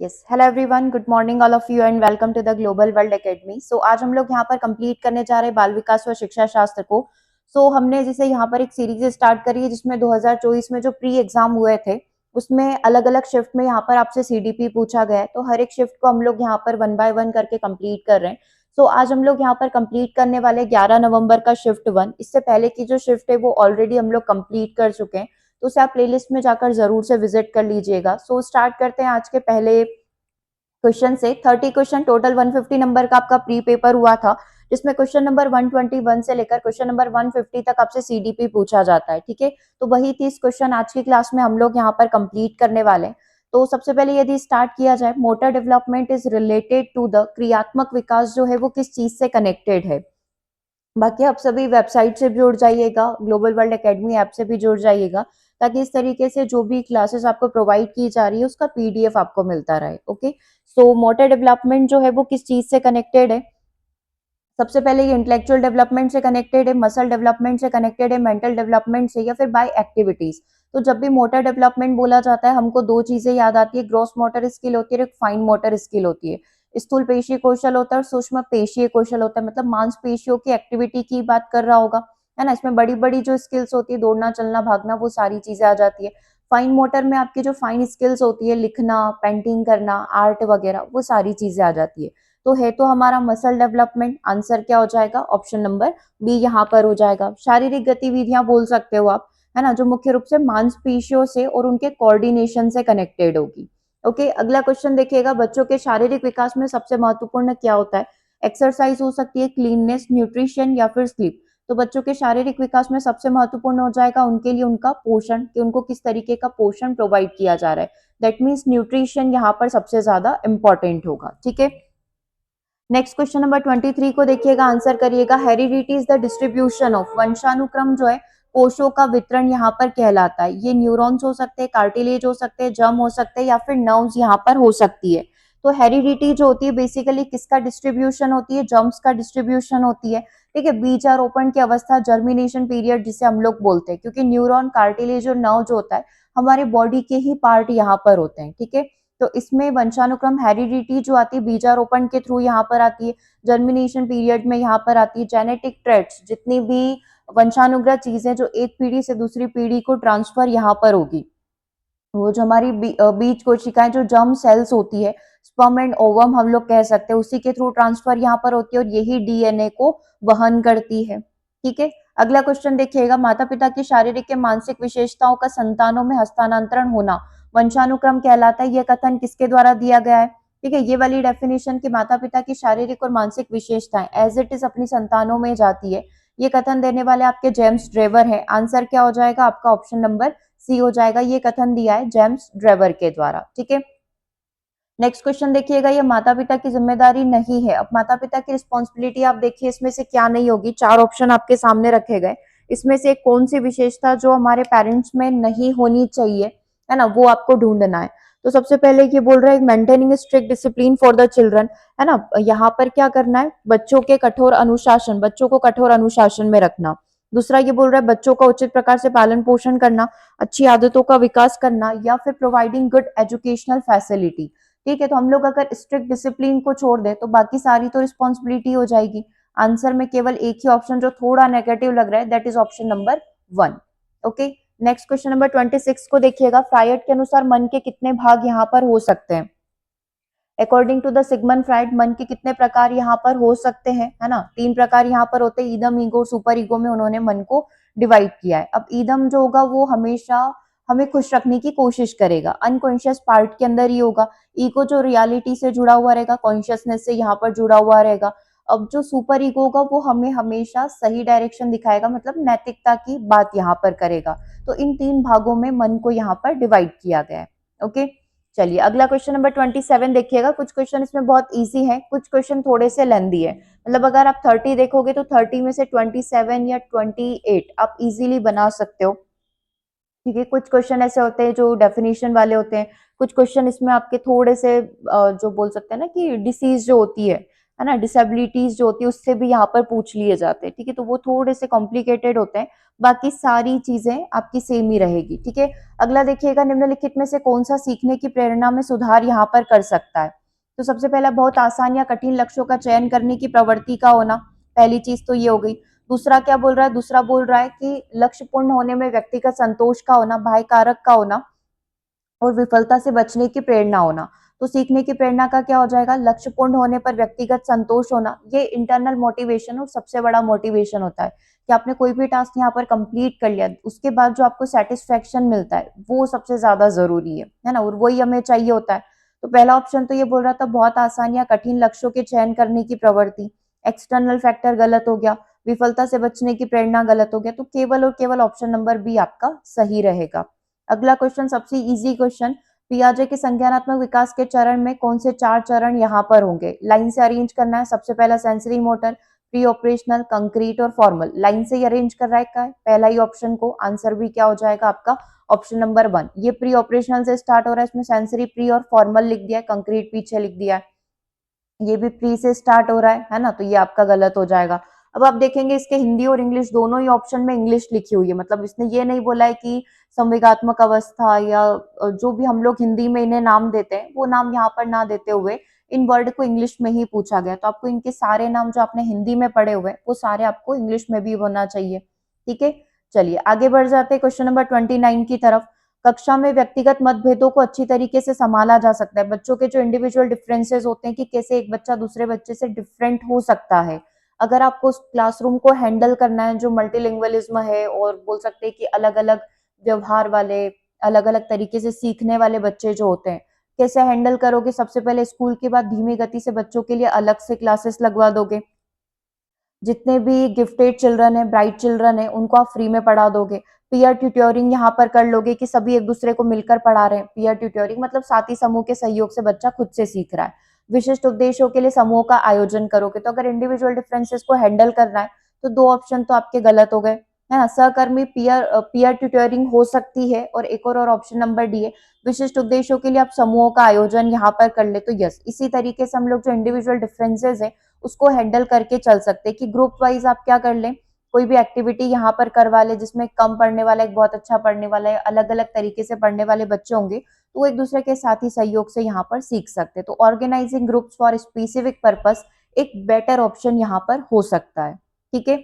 Yes, hello everyone, good morning all of you and welcome to the Global World Academy. So आज हम लोग यहाँ पर complete करने जा रहे हैं बाल विकास व शिक्षा शास्त्र को। हमने जैसे यहाँ पर एक सीरीज स्टार्ट करी है जिसमें 2024 में जो प्री एग्जाम हुए थे उसमें अलग अलग शिफ्ट में यहाँ पर आपसे सीडीपी पूछा गया है। तो हर एक शिफ्ट को हम लोग यहाँ पर वन बाय वन करके कंप्लीट कर रहे हैं। आज हम लोग यहाँ पर कंप्लीट करने वाले 11 नवंबर का शिफ्ट 1। इससे पहले की जो शिफ्ट है वो ऑलरेडी हम लोग कंप्लीट कर चुके हैं, तो उसे आप प्लेलिस्ट में जाकर जरूर से विजिट कर लीजिएगा। स्टार्ट करते हैं आज के पहले क्वेश्चन से। 30 क्वेश्चन टोटल 150 नंबर का आपका प्री पेपर हुआ था, जिसमें क्वेश्चन नंबर 121 से लेकर क्वेश्चन नंबर 150 तक आपसे सीडीपी पूछा जाता है। ठीक है, तो वही 30 क्वेश्चन आज की क्लास में हम लोग यहाँ पर कंप्लीट करने वाले हैं। तो सबसे पहले यदि स्टार्ट किया जाए, motor development is related to the क्रियात्मक विकास जो है वो किस चीज से कनेक्टेड है। बाकी आप सभी वेबसाइट से भी जुड़ जाइएगा, ग्लोबल वर्ल्ड एकेडमी ऐप से भी जुड़ जाइएगा, ताकि इस तरीके से जो भी क्लासेस आपको प्रोवाइड की जा रही है उसका पीडीएफ आपको मिलता रहे। ओके, मोटर डेवलपमेंट जो है वो किस चीज से कनेक्टेड है। सबसे पहले ये इंटेलेक्चुअल डेवलपमेंट से कनेक्टेड है, मसल डेवलपमेंट से कनेक्टेड है, मेंटल डेवलपमेंट से, या फिर बाय एक्टिविटीज। तो जब भी मोटर डेवलपमेंट बोला जाता है हमको दो चीजें याद आती है, ग्रॉस मोटर स्किल होती है, एक फाइन मोटर स्किल होती है। स्थूल पेशीय कौशल होता है और सूक्ष्म पेशीय कौशल होता है, मतलब मांसपेशियों की एक्टिविटी की बात कर रहा होगा, है ना। इसमें बड़ी बड़ी जो स्किल्स होती है, दौड़ना चलना भागना, वो सारी चीजें आ जाती है। फाइन मोटर में आपकी जो फाइन स्किल्स होती है, लिखना, पेंटिंग करना, आर्ट वगैरह, वो सारी चीजें आ जाती है। तो है तो हमारा मसल डेवलपमेंट। आंसर क्या हो जाएगा? ऑप्शन नंबर बी यहाँ पर हो जाएगा। शारीरिक गतिविधियां बोल सकते हो आप, है ना, जो मुख्य रूप से मांसपेशियों से और उनके कोऑर्डिनेशन से कनेक्टेड होगी। ओके, अगला क्वेश्चन देखिएगा, बच्चों के शारीरिक विकास में सबसे महत्वपूर्ण क्या होता है? एक्सरसाइज हो सकती है, क्लीननेस, न्यूट्रिशन, या फिर स्लीप। तो बच्चों के शारीरिक विकास में सबसे महत्वपूर्ण हो जाएगा उनके लिए उनका पोषण, कि उनको किस तरीके का पोषण प्रोवाइड किया जा रहा है। दैट मीन्स न्यूट्रिशन यहाँ पर सबसे ज्यादा इंपॉर्टेंट होगा। ठीक है, नेक्स्ट क्वेश्चन नंबर 23 को देखिएगा, आंसर करिएगा। Heredity is the distribution of, वंशानुक्रम जो है कोशों का वितरण यहाँ पर कहलाता है। ये न्यूरॉन्स हो सकते हैं, कार्टिलेज हो सकते हैं, जर्म हो सकते हैं, या फिर नर्व्स यहाँ पर हो सकती है। तो हेरिडिटी जो होती है बेसिकली किसका डिस्ट्रीब्यूशन होती है? जर्म्स का डिस्ट्रीब्यूशन होती है। ठीक है, बीजारोपण की अवस्था, जर्मिनेशन पीरियड जिसे हम लोग बोलते हैं, क्योंकि न्यूरॉन, कार्टिलेज और नर्व जो होता है हमारे बॉडी के ही पार्ट यहाँ पर होते हैं। ठीक है, तो इसमें वंशानुक्रम हेरिडिटी जो आती है बीजारोपण के थ्रू यहाँ पर आती है, जर्मिनेशन पीरियड में यहाँ पर आती है। जेनेटिक ट्रेट्स, जितनी भी वंशानुगत चीजें जो एक पीढ़ी से दूसरी पीढ़ी को ट्रांसफर यहाँ पर होगी, वो जो हमारी बीज कोशिकाएं, जो जर्म सेल्स होती है, स्पर्म एंड ओवम हम लोग कह सकते हैं, उसी के थ्रू ट्रांसफर यहाँ पर होती है और यही डीएनए को वहन करती है। ठीक है, अगला क्वेश्चन देखिएगा, माता पिता की शारीरिक या मानसिक विशेषताओं का संतानों में हस्तांतरण होना वंशानुक्रम कहलाता है। यह कथन किसके द्वारा दिया गया है? ठीक है, ये वाली डेफिनेशन की माता पिता की शारीरिक और मानसिक विशेषताएं एज इट इज अपनी संतानों में जाती है, ये कथन देने वाले आपके जेम्स ड्रेवर है। आंसर क्या हो जाएगा आपका? ऑप्शन नंबर सी हो जाएगा। ये कथन दिया है जेम्स ड्रेवर के द्वारा। ठीक है, नेक्स्ट क्वेश्चन देखिएगा, ये माता पिता की जिम्मेदारी नहीं है। अब माता पिता की रिस्पॉन्सिबिलिटी आप देखिए, इसमें से क्या नहीं होगी? चार ऑप्शन आपके सामने रखे गए, इसमें से कौन सी विशेषता जो हमारे पेरेंट्स में नहीं होनी चाहिए, है ना, वो आपको ढूंढना है। तो सबसे पहले ये बोल रहा है maintaining strict discipline for the children, है ना, यहाँ पर क्या करना है? बच्चों के कठोर अनुशासन, बच्चों को कठोर अनुशासन में रखना। दूसरा ये बोल रहा है बच्चों का उचित प्रकार से पालन पोषण करना, अच्छी आदतों का विकास करना, या फिर प्रोवाइडिंग गुड एजुकेशनल फैसिलिटी। ठीक है, तो हम लोग अगर स्ट्रिक्ट डिसिप्लिन को छोड़ दे तो बाकी सारी तो रिस्पॉन्सिबिलिटी हो जाएगी। आंसर में केवल एक ही ऑप्शन जो थोड़ा नेगेटिव लग रहा है, that is option number 1। Okay, next question number 26 को देखिएगा, फ्रायड के अनुसार मन के कितने भाग यहाँ पर हो सकते हैं? According to the Sigmund Freud मन के कितने प्रकार यहाँ पर हो सकते हैं, है ना? तीन प्रकार यहाँ पर होते हैं, ईदम, ईगो, सुपर ईगो में उन्होंने मन को डिवाइड किया है। अब ईदम जो होगा वो हमेशा हमें खुश रखने की कोशिश करेगा, अनकॉन्शियस पार्ट के अंदर ही होगा। ईगो जो रियलिटी से जुड़ा हुआ रहेगा, कॉन्शियसनेस से यहाँ पर जुड़ा हुआ रहेगा। अब जो सुपर ईगो होगा वो हमें हमेशा सही डायरेक्शन दिखाएगा, मतलब नैतिकता की बात यहाँ पर करेगा। तो इन तीन भागों में मन को यहाँ पर डिवाइड किया गया है। ओके, चलिए अगला क्वेश्चन नंबर 27 देखिएगा। कुछ क्वेश्चन इसमें बहुत इजी है, कुछ क्वेश्चन थोड़े से लेंदी है। मतलब अगर आप 30 देखोगे तो 30 में से 27 या 28 आप इजीली बना सकते हो। ठीक है, कुछ क्वेश्चन ऐसे होते हैं जो डेफिनेशन वाले होते हैं, कुछ क्वेश्चन इसमें आपके थोड़े से जो बोल सकते हैं ना कि डिसीज जो होती है, है ना, डिसेबिलिटीज जो होती है उससे भी यहाँ पर पूछ लिए जाते हैं, ठीक है। तो वो थोड़े से कॉम्प्लिकेटेड होते हैं, बाकी सारी चीजें आपकी सेम ही रहेगी, ठीक है। अगला देखिएगा, निम्नलिखित में से कौन सा सीखने की प्रेरणा में सुधार यहाँ पर कर सकता है। तो सबसे पहला, बहुत आसान या कठिन लक्ष्यों का चयन करने की प्रवृत्ति का होना, पहली चीज तो ये हो गई। दूसरा क्या बोल रहा है, दूसरा बोल रहा है कि लक्ष्य पूर्ण होने में व्यक्तिगत संतोष का होना, बाह्य कारक का होना, और विफलता से बचने की प्रेरणा होना। तो सीखने की प्रेरणा का क्या हो जाएगा, लक्ष्य पूर्ण होने पर व्यक्तिगत संतोष होना, ये इंटरनल मोटिवेशन और सबसे बड़ा मोटिवेशन होता है कि आपने कोई भी टास्क यहाँ पर कंप्लीट कर लिया, उसके बाद जो आपको सेटिस्फेक्शन मिलता है वो सबसे ज्यादा जरूरी है ना, और वही हमें चाहिए होता है। तो पहला ऑप्शन तो ये बोल रहा था, बहुत आसान या कठिन लक्ष्यों के चयन करने की प्रवृत्ति, एक्सटर्नल फैक्टर गलत हो गया, विफलता से बचने की प्रेरणा गलत हो गया, तो केवल और केवल ऑप्शन नंबर बी आपका सही रहेगा। अगला क्वेश्चन सबसे इजी क्वेश्चन, पियाजे के संज्ञानात्मक विकास के चरण में कौन से 4 चरण यहाँ पर होंगे, लाइन से अरेंज करना है। सबसे पहला sensory motor, pre operational, concrete और फॉर्मल, लाइन से ही अरेंज कर रखा है पहला ही ऑप्शन को। आंसर भी क्या हो जाएगा आपका, ऑप्शन नंबर 1। ये प्री ऑपरेशनल से स्टार्ट हो रहा है, इसमें सेंसरी प्री और फॉर्मल लिख दिया है, कंक्रीट पीछे लिख दिया है। ये भी प्री से स्टार्ट हो रहा है ना, तो ये आपका गलत हो जाएगा। अब आप देखेंगे इसके हिंदी और इंग्लिश दोनों ही ऑप्शन में इंग्लिश लिखी हुई है, मतलब इसने ये नहीं बोला है कि संवेगात्मक अवस्था या जो भी हम लोग हिंदी में इन्हें नाम देते हैं वो नाम यहाँ पर ना देते हुए इन वर्ड को इंग्लिश में ही पूछा गया। तो आपको इनके सारे नाम जो आपने हिंदी में पढ़े हुए हैं वो सारे आपको इंग्लिश में भी होना चाहिए, ठीक है। चलिए आगे बढ़ जाते हैं क्वेश्चन नंबर 29 की तरफ। कक्षा में व्यक्तिगत मतभेदों को अच्छी तरीके से संभाला जा सकता है, बच्चों के जो इंडिविजुअल डिफरेंसेस होते हैं कि कैसे एक बच्चा दूसरे बच्चे से डिफरेंट हो सकता है। अगर आपको उस क्लासरूम को हैंडल करना है जो मल्टीलिंगुअलिज्म है, और बोल सकते हैं कि अलग अलग व्यवहार वाले, अलग अलग तरीके से सीखने वाले बच्चे जो होते हैं, कैसे हैंडल करोगे। सबसे पहले स्कूल के बाद धीमी गति से बच्चों के लिए अलग से क्लासेस लगवा दोगे, जितने भी गिफ्टेड चिल्ड्रन है, ब्राइट चिल्ड्रन है, उनको आप फ्री में पढ़ा दोगे। पीयर ट्यूटोरिंग यहाँ पर कर लोगे कि सभी एक दूसरे को मिलकर पढ़ा रहे हैं। पीयर ट्यूटोरिंग मतलब साथी समूह के सहयोग से बच्चा खुद से सीख रहा है। विशिष्ट उद्देश्यों के लिए समूह का आयोजन करोगे। तो अगर इंडिविजुअल डिफरेंसेस को हैंडल करना है तो 2 ऑप्शन तो आपके गलत हो गए, है ना। सहकर्मी पीयर पीयर ट्यूटोरिंग हो सकती है, और एक और ऑप्शन नंबर डी है, विशिष्ट उद्देश्यों के लिए आप समूहों का आयोजन यहाँ पर कर ले। तो यस, इसी तरीके से हम लोग जो इंडिविजुअल डिफरेंसेस है उसको हैंडल करके चल सकते हैं कि ग्रुप वाइज आप क्या कर लें, कोई भी एक्टिविटी यहाँ पर करवा ले जिसमें कम पढ़ने वाला एक बहुत अच्छा पढ़ने वाला है, अलग अलग तरीके से पढ़ने वाले बच्चे होंगे, तो वो एक दूसरे के साथ ही सहयोग से यहाँ पर सीख सकते हैं। तो organising groups for specific purpose एक बेटर ऑप्शन यहाँ पर हो सकता है, ठीक है।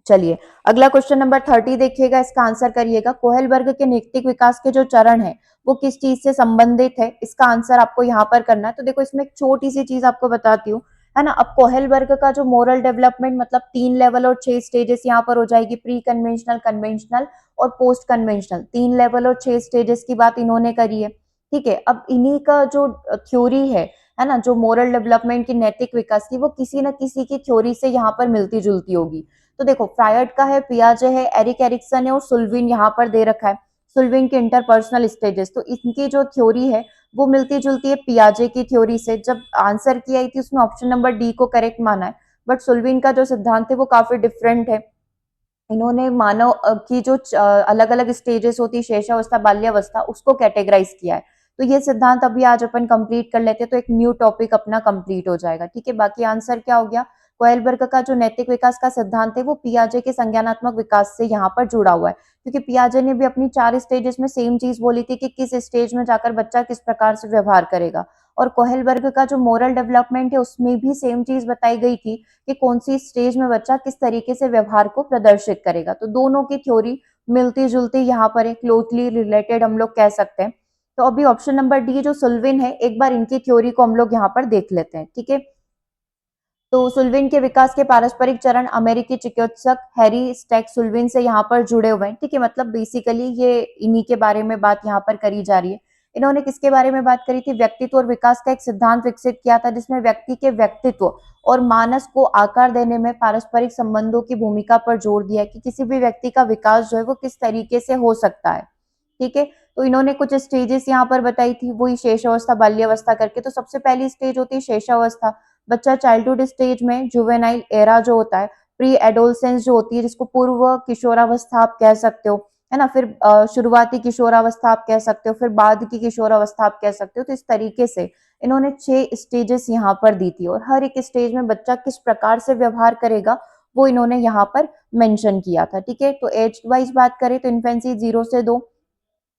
चलिए अगला क्वेश्चन नंबर 30 देखिएगा, इसका आंसर करिएगा। कोहेलबर्ग के नैतिक विकास के जो चरण है वो किस चीज से संबंधित है, इसका आंसर आपको यहाँ पर करना है। तो देखो इसमें एक छोटी सी चीज आपको बताती हूँ, है ना। अब कोहेलबर्ग का जो मोरल डेवलपमेंट मतलब 3 लेवल और 6 स्टेजेस यहाँ पर हो जाएगी, प्री कन्वेंशनल, कन्वेंशनल और पोस्ट कन्वेंशनल, 3 लेवल और 6 स्टेजेस की बात इन्होंने करी है, ठीक है। अब इन्हीं का जो थ्योरी है ना, जो मोरल डेवलपमेंट की, नैतिक विकास की, वो किसी न किसी की थ्योरी से यहाँ पर मिलती जुलती होगी। तो देखो फ्रायड का है, पियाजे है, एरिक एरिक्सन है और सुल्विन यहाँ पर दे रखा है, सुल्विन के इंटरपर्सनल स्टेजेस। तो इनकी जो थ्योरी है वो मिलती जुलती है पियाजे की थ्योरी से। जब आंसर की आई थी उसमें ऑप्शन नंबर डी को करेक्ट माना है, बट सुल्विन का जो सिद्धांत है वो काफी डिफरेंट है। इन्होंने मानव की जो अलग अलग स्टेजेस होती है, शेषावस्था, बाल्यावस्था, उसको कैटेगराइज किया है। तो ये सिद्धांत अभी आज अपन कंप्लीट कर लेते हैं, तो एक न्यू टॉपिक अपना कंप्लीट हो जाएगा, ठीक है। बाकी आंसर क्या हो गया, कोएलबर्ग का जो नैतिक विकास का सिद्धांत है वो पियाजे के संज्ञानात्मक विकास से यहाँ पर जुड़ा हुआ है, क्योंकि पियाजे ने भी अपनी 4 स्टेजेस में सेम चीज बोली थी कि किस स्टेज में जाकर बच्चा किस प्रकार से व्यवहार करेगा। और कोहेलबर्ग का जो मोरल डेवलपमेंट है उसमें भी सेम चीज बताई गई थी कि कौन सी स्टेज में बच्चा किस तरीके से व्यवहार को प्रदर्शित करेगा। तो दोनों की थ्योरी मिलती जुलती यहाँ पर एक क्लोजली रिलेटेड हम लोग कह सकते हैं। तो अभी ऑप्शन नंबर डी जो सुल्विन है, एक बार इनकी थ्योरी को हम लोग यहाँ पर देख लेते हैं, ठीक है। तो सुल्विन के विकास के पारस्परिक चरण अमेरिकी चिकित्सक हैरी स्टैक सुल्विन से यहाँ पर जुड़े हुए हैं, ठीक है। मतलब बेसिकली ये इन्हीं के बारे में बात यहाँ पर करी जा रही है। इन्होंने किसके बारे में बात करी थी, व्यक्तित्व और विकास का एक सिद्धांत विकसित किया था जिसमें व्यक्ति के व्यक्तित्व और मानस को आकार देने में पारस्परिक संबंधों की भूमिका पर जोर दिया है कि किसी भी व्यक्ति का विकास जो है वो किस तरीके से हो सकता है, ठीक है। तो इन्होंने कुछ स्टेजेस यहाँ पर बताई थी, वही शेषावस्था, बाल्यावस्था करके। तो सबसे पहली स्टेज होती है शेषावस्था, बच्चा चाइल्डहुड स्टेज में, जुवेनाइल एरा जो होता है, प्री एडोलसेंस जो होती है जिसको पूर्व किशोरावस्था आप कह सकते हो, है ना, फिर शुरुआती किशोरावस्था आप कह सकते हो, फिर बाद की किशोरावस्था आप कह सकते हो। तो इस तरीके से इन्होंने 6 स्टेजेस यहाँ पर दी थी और हर एक स्टेज में बच्चा किस प्रकार से व्यवहार करेगा वो इन्होंने यहाँ पर मेंशन किया था। ठीक है, तो एज वाइज बात करें तो इन्फेंसी 0 से 2,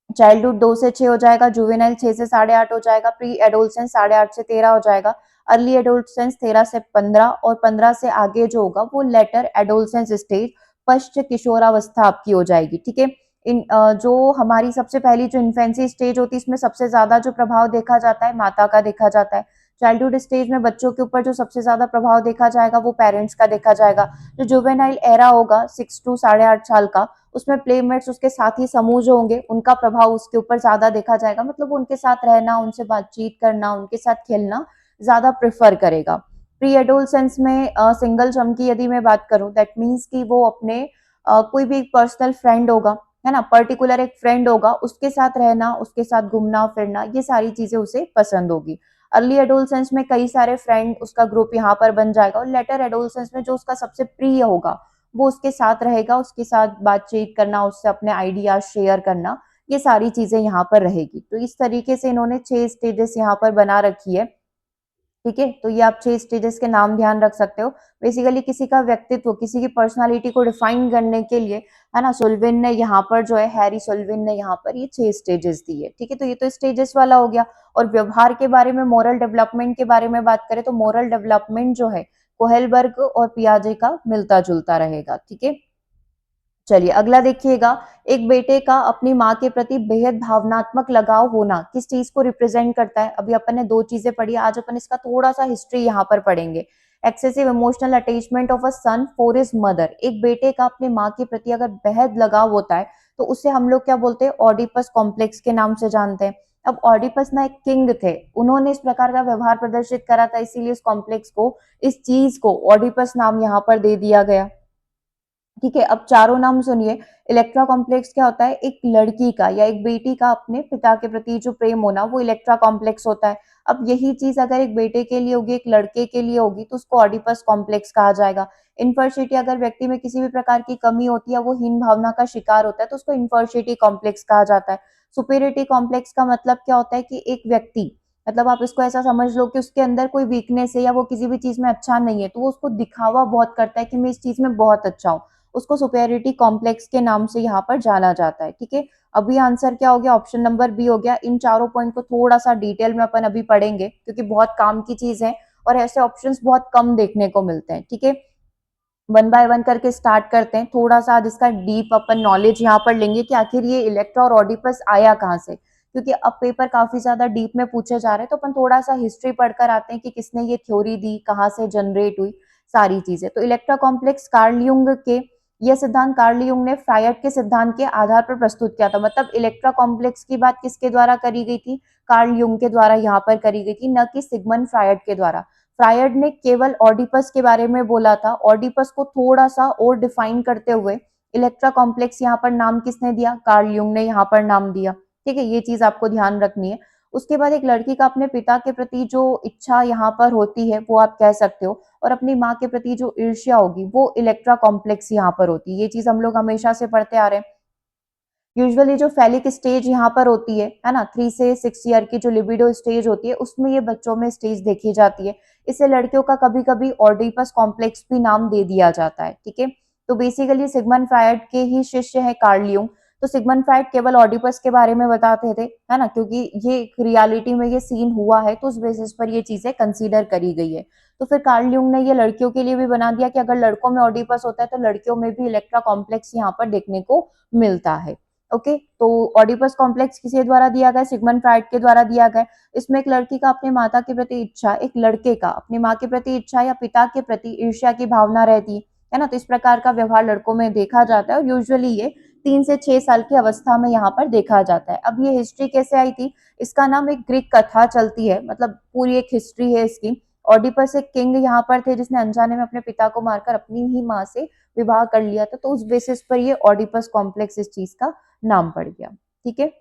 चाइल्डहुड 2 से 6 हो जाएगा, जुवेनाइल 6 से 8.5 हो जाएगा, प्री एडोलसेंस 8.5 से 13 हो जाएगा, अर्ली एडोलसेंस 13 से 15 और 15 से आगे जो होगा वो लेटर एडोलसेंस स्टेज, पश्च किशोरावस्था आपकी हो जाएगी। ठीक है, जो हमारी सबसे पहली जो इन्फेंसी स्टेज होती है इसमें सबसे ज्यादा जो प्रभाव देखा जाता है माता का देखा जाता है। चाइल्डहुड स्टेज में बच्चों के ऊपर जो सबसे ज्यादा प्रभाव देखा जाएगा वो पेरेंट्स का देखा जाएगा। जो जुवेनाइल एरा होगा 6 टू 8.5 साल का, उसमें प्लेमेट्स उसके साथी समूह जो होंगे उनका प्रभाव उसके ऊपर ज्यादा देखा जाएगा, मतलब उनके साथ रहना, उनसे बातचीत करना, उनके साथ खेलना ज्यादा प्रेफर करेगा। प्री एडोलसेंस में सिंगल चम की यदि मैं बात करूं दैट मीन्स कि वो अपने कोई भी एक पर्सनल फ्रेंड होगा, है ना, पर्टिकुलर एक फ्रेंड होगा, उसके साथ रहना, उसके साथ घूमना फिरना, ये सारी चीजें उसे पसंद होगी। अर्ली एडोलसेंस में कई सारे फ्रेंड उसका ग्रुप यहाँ पर बन जाएगा और लेटर एडोलसेंस में जो उसका सबसे प्रिय होगा वो उसके साथ रहेगा, उसके साथ बातचीत करना, उससे अपने आइडियाज शेयर करना, ये सारी चीजें यहाँ पर रहेगी। तो इस तरीके से इन्होंने 6 स्टेजेस यहाँ पर बना रखी है। ठीक है, तो ये आप 6 स्टेजेस के नाम ध्यान रख सकते हो। बेसिकली किसी का व्यक्तित्व, किसी की पर्सनालिटी को डिफाइन करने के लिए, है ना, सोल्विन ने यहाँ पर जो है, हैरी सोल्विन ने यहाँ पर ये 6 स्टेजेस दी है। ठीक है, तो ये तो स्टेजेस वाला हो गया। और व्यवहार के बारे में, मोरल डेवलपमेंट के बारे में बात करें तो मोरल डेवलपमेंट जो है कोहेलबर्ग और पियाजे का मिलता जुलता रहेगा। ठीक है, चलिए अगला देखिएगा। एक बेटे का अपनी माँ के प्रति बेहद भावनात्मक लगाव होना किस चीज को रिप्रेजेंट करता है? अभी अपन ने दो चीजें पढ़ी, आज अपन इसका थोड़ा सा हिस्ट्री यहाँ पर पढ़ेंगे। Excessive emotional attachment of a son for his mother, एक बेटे का अपने माँ के प्रति अगर बेहद लगाव होता है तो उसे हम लोग क्या बोलते हैं? ऑडिपस कॉम्प्लेक्स के नाम से जानते हैं। अब ऑडिपस ना एक किंग थे, उन्होंने इस प्रकार का व्यवहार प्रदर्शित करा था, इसीलिए इस कॉम्प्लेक्स को, इस चीज को ऑडिपस नाम यहाँ पर दे दिया गया। ठीक है, अब चारों नाम सुनिए। इलेक्ट्रा कॉम्प्लेक्स क्या होता है? एक लड़की का या एक बेटी का अपने पिता के प्रति जो प्रेम होना, वो इलेक्ट्रा कॉम्प्लेक्स होता है। अब यही चीज अगर एक बेटे के लिए होगी, एक लड़के के लिए होगी, तो उसको ऑडिपस कॉम्प्लेक्स कहा जाएगा। इन्फर्सिटी, अगर व्यक्ति में किसी भी प्रकार की कमी होती है, वो हीन भावना का शिकार होता है, तो उसको इन्फर्सिटी कॉम्प्लेक्स कहा जाता है। सुपेरिटी कॉम्प्लेक्स का मतलब क्या होता है कि एक व्यक्ति, मतलब आप इसको ऐसा समझ लो कि उसके अंदर कोई वीकनेस है या वो किसी भी चीज में अच्छा नहीं है, तो वो उसको दिखावा बहुत करता है कि मैं इस चीज में बहुत अच्छा हूँ, उसको सुपेरिटी कॉम्प्लेक्स के नाम से यहाँ पर जाना जाता है। ठीक है, अभी आंसर क्या हो गया? ऑप्शन नंबर बी हो गया। इन चारों पॉइंट को थोड़ा सा डिटेल में अपन अभी पढ़ेंगे क्योंकि बहुत काम की चीज है और ऐसे ऑप्शंस बहुत कम देखने को मिलते हैं। ठीक है, वन बाय वन करके स्टार्ट करते हैं। थोड़ा सा आज इसका डीप अपन नॉलेज यहाँ पर लेंगे कि आखिर ये इलेक्ट्रा और ऑडिपस आया कहाँ से, क्योंकि अब पेपर काफी ज्यादा डीप में पूछे जा रहे हैं, तो अपन थोड़ा सा हिस्ट्री पढ़कर आते हैं कि किसने ये थ्योरी दी, कहाँ से जनरेट हुई, सारी चीजें। तो इलेक्ट्रा कॉम्प्लेक्स कार्ल यूंग के, यह सिद्धांत कार्ल यूंग ने फ्रायड के सिद्धांत के आधार पर प्रस्तुत किया था। मतलब इलेक्ट्रा कॉम्प्लेक्स की बात किसके द्वारा करी गई थी? कार्ल यूंग के द्वारा यहाँ पर करी गई थी, न कि सिगमंड फ्रायड के द्वारा। फ्रायड ने केवल ऑडिपस के बारे में बोला था, ऑडिपस को थोड़ा सा और डिफाइन करते हुए इलेक्ट्रा कॉम्प्लेक्स यहाँ पर नाम किसने दिया? कार्ल यूंग ने यहाँ पर नाम दिया। ठीक है, ये चीज आपको ध्यान रखनी है। उसके बाद एक लड़की का अपने पिता के प्रति जो इच्छा यहाँ पर होती है वो आप कह सकते हो, और अपनी माँ के प्रति जो ईर्ष्या होगी वो इलेक्ट्रा कॉम्प्लेक्स यहाँ पर होती है। ये चीज हम लोग हमेशा से पढ़ते आ रहे हैं। यूजुअली जो फैलिक स्टेज यहाँ पर होती है ना, 3 से 6 ईयर की जो लिबिडो स्टेज होती है, उसमें ये बच्चों में स्टेज देखी जाती है। इसे लड़कियों का कभी कभी ऑडिपस कॉम्प्लेक्स भी नाम दे दिया जाता है। ठीक है, तो बेसिकली सिगमंड फ्रायड के ही शिष्य है कार्ल यूंग। तो सिगमंड फ्रायड केवल ऑडिपस के बारे में बताते थे, है ना, क्योंकि ये रियलिटी में ये सीन हुआ है, तो उस बेसिस पर ये चीजें कंसीडर करी गई है। तो फिर कार्ल यूंग ने ये लड़कियों के लिए भी बना दिया कि अगर लड़कों में ऑडिपस होता है तो लड़कियों में भी इलेक्ट्रा कॉम्प्लेक्स यहाँ पर देखने को मिलता है। ओके, तो ऑडिपस कॉम्प्लेक्स किसी द्वारा दिया गया? सिगमंड फ्रायड के द्वारा दिया गया। इसमें एक लड़की का अपने माता के प्रति इच्छा, एक लड़के का अपनी माँ के प्रति इच्छा या पिता के प्रति ईर्ष्या की भावना रहती है ना, तो इस प्रकार का व्यवहार लड़कों में देखा जाता है और यूजुअली ये 3 से 6 साल की अवस्था में यहाँ पर देखा जाता है। अब ये हिस्ट्री कैसे आई थी? इसका नाम, एक ग्रीक कथा चलती है, मतलब पूरी एक हिस्ट्री है इसकी। ऑडिपस एक किंग यहाँ पर थे जिसने अनजाने में अपने पिता को मारकर अपनी ही माँ से विवाह कर लिया था, तो उस बेसिस पर ये ऑडिपस कॉम्प्लेक्स इस चीज का नाम पड़ गया। ठीक है,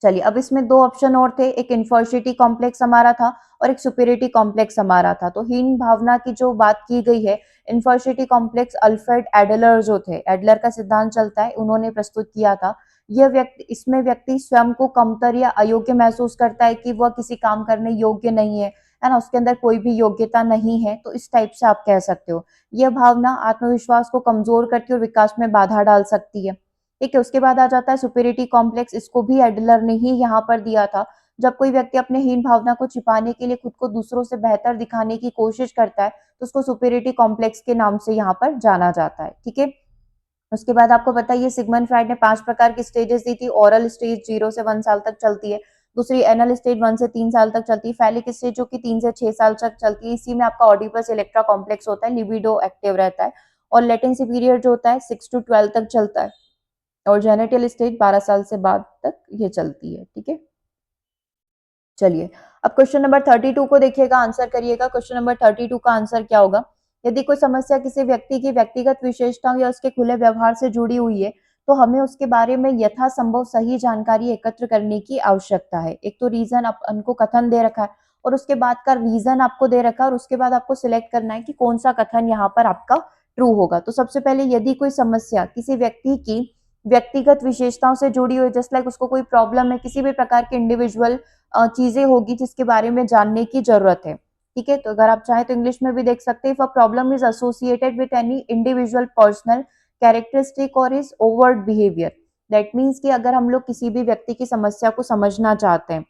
चलिए, अब इसमें दो ऑप्शन और थे, एक इन्फर्सिटी कॉम्प्लेक्स हमारा था और एक सुपीरियरिटी कॉम्प्लेक्स हमारा था। तो हीन भावना की जो बात की गई है, इन्फर्सिटी कॉम्प्लेक्स अल्फ्रेड एडलर जो थे, एडलर का सिद्धांत चलता है, उन्होंने प्रस्तुत किया था। यह व्यक्ति, इसमें व्यक्ति स्वयं को कमतर या अयोग्य महसूस करता है कि वह किसी काम करने योग्य नहीं है ना, उसके अंदर कोई भी योग्यता नहीं है, तो इस टाइप से आप कह सकते हो। यह भावना आत्मविश्वास को कमजोर करती है और विकास में बाधा डाल सकती है। ठीक है, उसके बाद आ जाता है सुपीरियरिटी कॉम्प्लेक्स, इसको भी एडलर ने ही यहाँ पर दिया था। जब कोई व्यक्ति अपने हीन भावना को छिपाने के लिए खुद को दूसरों से बेहतर दिखाने की कोशिश करता है, तो उसको सुपीरियरिटी कॉम्प्लेक्स के नाम से यहाँ पर जाना जाता है। ठीक है, उसके बाद आपको पता है, ये सिगमंड फ्राइड ने 5 प्रकार की स्टेजेस दी थी। ओरल स्टेज 0 से 1 साल तक चलती है, दूसरी एनल स्टेज 1 से 3 साल तक चलती है, फैलिक स्टेज जो कि 3 से 6 साल तक चलती है। इसी में आपका ऑडिपस इलेक्ट्रा कॉम्प्लेक्स होता है, लिबिडो एक्टिव रहता है, और लेटेंसी पीरियड जो होता है 6 to 12 तक चलता है, और जेनिटल स्टेज 12 साल से बाद तक ये चलती है। ठीक है, चलिए, अब क्वेश्चन नंबर 32 को देखिएगा, आंसर करिएगा। क्वेश्चन नंबर 32 का आंसर क्या होगा? यदि कोई समस्या किसी व्यक्ति की व्यक्तिगत विशेषताओं या उसके खुले व्यवहार से जुड़ी हुई है, तो हमें उसके बारे में यथासंभव सही जानकारी एकत्र करने की आवश्यकता है। एक तो रीजन अपन को कथन दे रखा है, और उसके बाद का रीजन आपको दे रखा है, और उसके बाद आपको सिलेक्ट करना है कि कौन सा कथन यहाँ पर आपका ट्रू होगा। तो सबसे पहले, यदि कोई समस्या किसी व्यक्ति की व्यक्तिगत विशेषताओं से जुड़ी हुई, जस्ट लाइक उसको कोई प्रॉब्लम है, किसी भी प्रकार के इंडिविजुअल चीजें होगी जिसके बारे में जानने की जरूरत है। ठीक है, तो अगर आप चाहें तो इंग्लिश में भी देख सकते हैं, if a problem is associated with any individual personal characteristic or is overt behaviour, that means कि अगर हम लोग किसी भी व्यक्ति की समस्या को समझना चाहते हैं,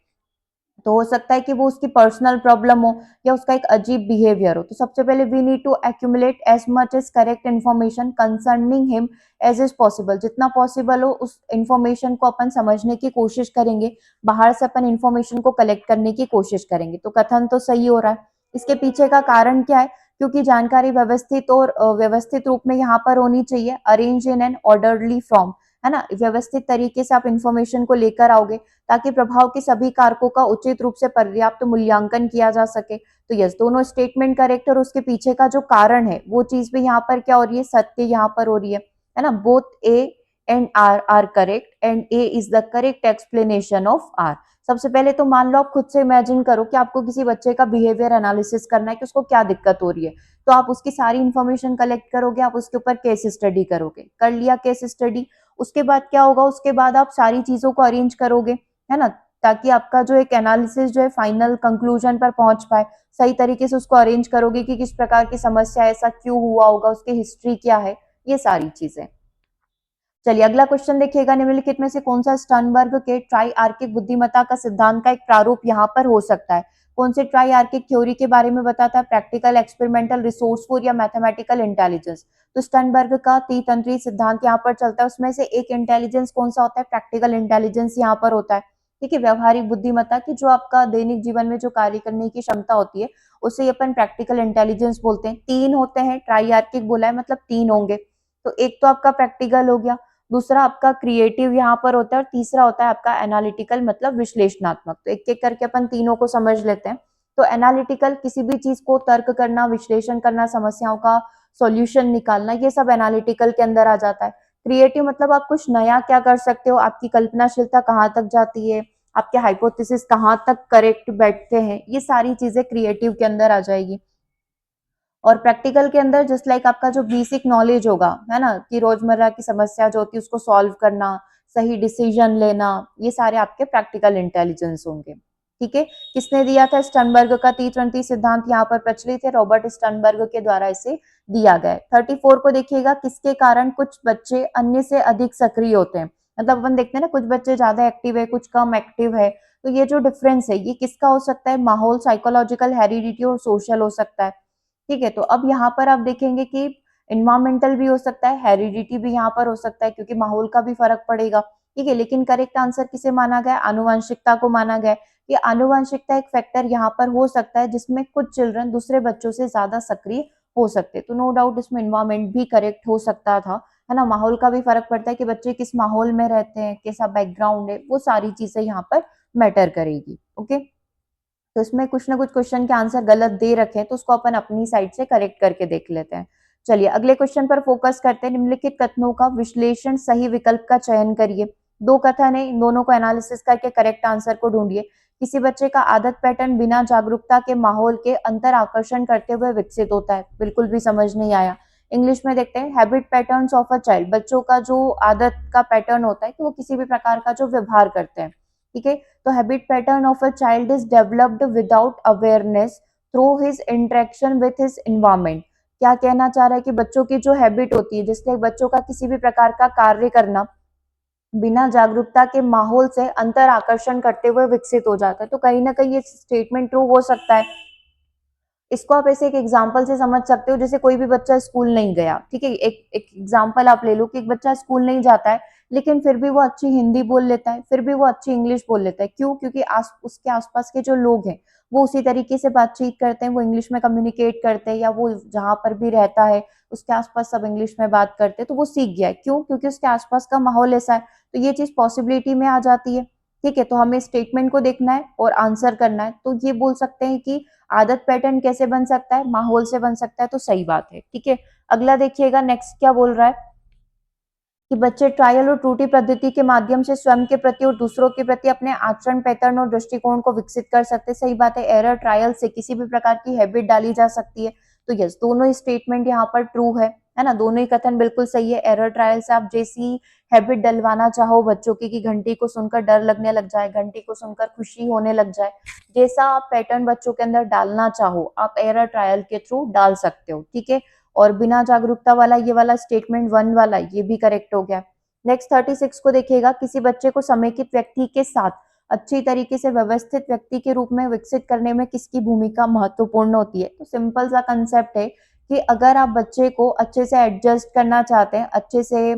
तो हो सकता है कि वो उसकी पर्सनल प्रॉब्लम हो या उसका एक अजीब बिहेवियर हो। तो सबसे पहले we need to accumulate as much as correct information concerning him as is possible, जितना पॉसिबल हो उस इंफॉर्मेशन को अपन समझने की कोशिश करेंगे, बाहर से अपन इंफॉर्मेशन को कलेक्ट करने की कोशिश करेंगे। तो कथन तो सही हो रहा है। इसके पीछे का कारण क्या है? क्योंकि जानकारी व्यवस्थित और व्यवस्थित रूप में यहाँ पर होनी चाहिए, arrange in an orderly form, है ना, व्यवस्थित तरीके से आप इंफॉर्मेशन को लेकर आओगे, ताकि प्रभाव के सभी कारकों का उचित रूप से पर्याप्त मूल्यांकन किया जा सके। तो यस, दोनों स्टेटमेंट करेक्ट, और उसके पीछे का जो कारण है वो चीज भी यहाँ पर क्या हो रही है, सत्य यहाँ पर हो रही है ना। Both A and R correct, and A is the correct explanation of R. सबसे पहले तो मान लो, आप खुद से इमेजिन करो कि आपको किसी बच्चे का बिहेवियर एनालिसिस करना है कि उसको क्या दिक्कत हो रही है, तो आप उसकी सारी इंफॉर्मेशन कलेक्ट करोगे, आप उसके ऊपर केस स्टडी करोगे, कर लिया केस स्टडी, उसके बाद क्या होगा, उसके बाद आप सारी चीजों को अरेंज करोगे, है ना, ताकि आपका जो एक एनालिसिस जो है फाइनल कंक्लूजन पर पहुंच पाए। सही तरीके से उसको अरेंज करोगे कि किस प्रकार की समस्या है, ऐसा क्यों हुआ होगा, उसकी हिस्ट्री क्या है, ये सारी चीजें। चलिए, अगला क्वेश्चन देखिएगा, निम्नलिखित में से कौन सा स्टर्नबर्ग के ट्राई आर्किक बुद्धिमत्ता का सिद्धांत का एक प्रारूप यहाँ पर हो सकता है? कौन से ट्राई आर्किक थ्योरी के बारे में बताता है? प्रैक्टिकल, एक्सपेरिमेंटल, रिसोर्सफुल या मैथमेटिकल इंटेलिजेंस। तो स्टर्नबर्ग का तीतंत्री सिद्धांत यहाँ पर चलता है, उसमें से एक इंटेलिजेंस कौन सा होता है? प्रैक्टिकल इंटेलिजेंस यहाँ पर होता है। ठीक है, व्यवहारिक बुद्धिमत्ता की जो आपका दैनिक जीवन में जो कार्य करने की क्षमता होती है, उसे अपन प्रैक्टिकल इंटेलिजेंस बोलते हैं। तीन होते हैं, ट्राई आर्किक बोला है मतलब तीन होंगे। तो एक तो आपका प्रैक्टिकल हो गया, दूसरा आपका क्रिएटिव यहाँ पर होता है, और तीसरा होता है आपका एनालिटिकल मतलब विश्लेषणात्मक। तो एक एक करके अपन तीनों को समझ लेते हैं। तो एनालिटिकल, किसी भी चीज को तर्क करना, विश्लेषण करना, समस्याओं का सॉल्यूशन निकालना, ये सब एनालिटिकल के अंदर आ जाता है। क्रिएटिव मतलब आप कुछ नया क्या कर सकते हो, आपकी कल्पनाशीलता कहाँ तक जाती है, आपके हाइपोथेसिस कहाँ तक करेक्ट बैठते हैं, ये सारी चीजें क्रिएटिव के अंदर आ जाएगी। और प्रैक्टिकल के अंदर जस्ट लाइक आपका जो बेसिक नॉलेज होगा, है ना, कि रोजमर्रा की समस्या जो होती है उसको सॉल्व करना, सही डिसीजन लेना, ये सारे आपके प्रैक्टिकल इंटेलिजेंस होंगे। ठीक है, किसने दिया था? स्टर्नबर्ग का T20 सिद्धांत यहाँ पर प्रचलित है, रॉबर्ट स्टर्नबर्ग के द्वारा इसे दिया गया है। 34 को देखिएगा, किसके कारण कुछ बच्चे अन्य से अधिक सक्रिय होते हैं। मतलब अपन देखते हैं ना, कुछ बच्चे ज्यादा एक्टिव है, कुछ कम एक्टिव है, तो ये जो डिफरेंस है ये किसका हो सकता है? माहौल, साइकोलॉजिकल, हेरिडिटी और सोशल हो सकता है। ठीक है, तो अब यहाँ पर आप देखेंगे कि इन्वायरमेंटल भी हो सकता है, हेरिडिटी भी यहाँ पर हो सकता है, क्योंकि माहौल का भी फर्क पड़ेगा। ठीक है, लेकिन करेक्ट आंसर किसे माना गया? आनुवंशिकता को माना गया। ये आनुवंशिकता एक फैक्टर यहाँ पर हो सकता है जिसमें कुछ चिल्ड्रन दूसरे बच्चों से ज्यादा सक्रिय हो सकते हैं। तो नो डाउट इसमें इन्वायरमेंट भी करेक्ट हो सकता था, है ना। माहौल का भी फर्क पड़ता है कि बच्चे किस माहौल में रहते हैं, कैसा बैकग्राउंड है, वो सारी चीजें यहाँ पर मैटर करेगी। ओके, तो इसमें कुछ ना कुछ क्वेश्चन के आंसर गलत दे रखे हैं, तो उसको अपन अपनी साइड से करेक्ट करके देख लेते हैं। चलिए, अगले क्वेश्चन पर फोकस करते हैं। निम्नलिखित कथनों का विश्लेषण, सही विकल्प का चयन करिए। दो कथन है, इन दोनों को एनालिसिस करके करेक्ट आंसर को ढूंढिए। किसी बच्चे का आदत पैटर्न बिना जागरूकता के माहौल के अंतर आकर्षण करते हुए विकसित होता है, बिल्कुल भी समझ नहीं आया। इंग्लिश में देखते हैं, habit patterns of a child, बच्चों का जो आदत का पैटर्न होता है कि वो किसी भी प्रकार का जो व्यवहार करते हैं, ठीक है। तो habit pattern of a child is developed without awareness through his interaction with his environment. क्या कहना चाह रहा है कि बच्चों की जो हैबिट होती है, जिससे बच्चों का किसी भी प्रकार का कार्य करना बिना जागरूकता के माहौल से अंतर आकर्षण करते हुए विकसित हो जाता है। तो कहीं ना कहीं ये स्टेटमेंट ट्रू हो सकता है। इसको आप ऐसे एक एग्जाम्पल से समझ सकते हो, जैसे कोई भी बच्चा स्कूल नहीं गया, ठीक है, एक एक एग्जाम्पल आप ले लो कि एक बच्चा स्कूल नहीं जाता है, लेकिन फिर भी वो अच्छी हिंदी बोल लेता है, फिर भी वो अच्छी इंग्लिश बोल लेता है। क्यों? क्योंकि उसके आसपास के जो लोग हैं वो उसी तरीके से बातचीत करते हैं, वो इंग्लिश में कम्युनिकेट करते हैं, या वो जहां पर भी रहता है उसके आसपास सब इंग्लिश में बात करते हैं, तो वो सीख गया है। क्यों? क्योंकि उसके आसपास का माहौल ऐसा है। तो ये चीज पॉसिबिलिटी में आ जाती है, ठीक है। तो हमें स्टेटमेंट को देखना है और आंसर करना है। तो ये बोल सकते हैं कि आदत पैटर्न कैसे बन सकता है? माहौल से बन सकता है, तो सही बात है, ठीक है। अगला देखिएगा, नेक्स्ट क्या बोल रहा है कि बच्चे ट्रायल और त्रुटि पद्धति के माध्यम से स्वयं के प्रति और दूसरों के प्रति अपने आचरण पैटर्न और दृष्टिकोण को विकसित कर सकते हैं। सही बात है, एरर ट्रायल से किसी भी प्रकार की हैबिट डाली जा सकती है। तो यस, दोनों ही स्टेटमेंट यहाँ पर ट्रू है ना, दोनों ही कथन बिल्कुल सही है। एरर ट्रायल से आप जैसी हैबिट डलवाना चाहो बच्चों की कि घंटी को सुनकर डर लगने लग जाए, घंटी को सुनकर खुशी होने लग जाए, जैसा आप पैटर्न बच्चों के अंदर डालना चाहो आप एरर ट्रायल के थ्रू डाल सकते हो, ठीक है। और बिना जागरूकता वाला ये वाला स्टेटमेंट वन वाला ये भी करेक्ट हो गया। नेक्स्ट 36 को देखिएगा, किसी बच्चे को समेकित व्यक्ति के साथ अच्छी तरीके से व्यवस्थित व्यक्ति के रूप में विकसित करने में किसकी भूमिका महत्वपूर्ण होती है? तो सिंपल सा कंसेप्ट है कि अगर आप बच्चे को अच्छे से एडजस्ट करना चाहते हैं, अच्छे से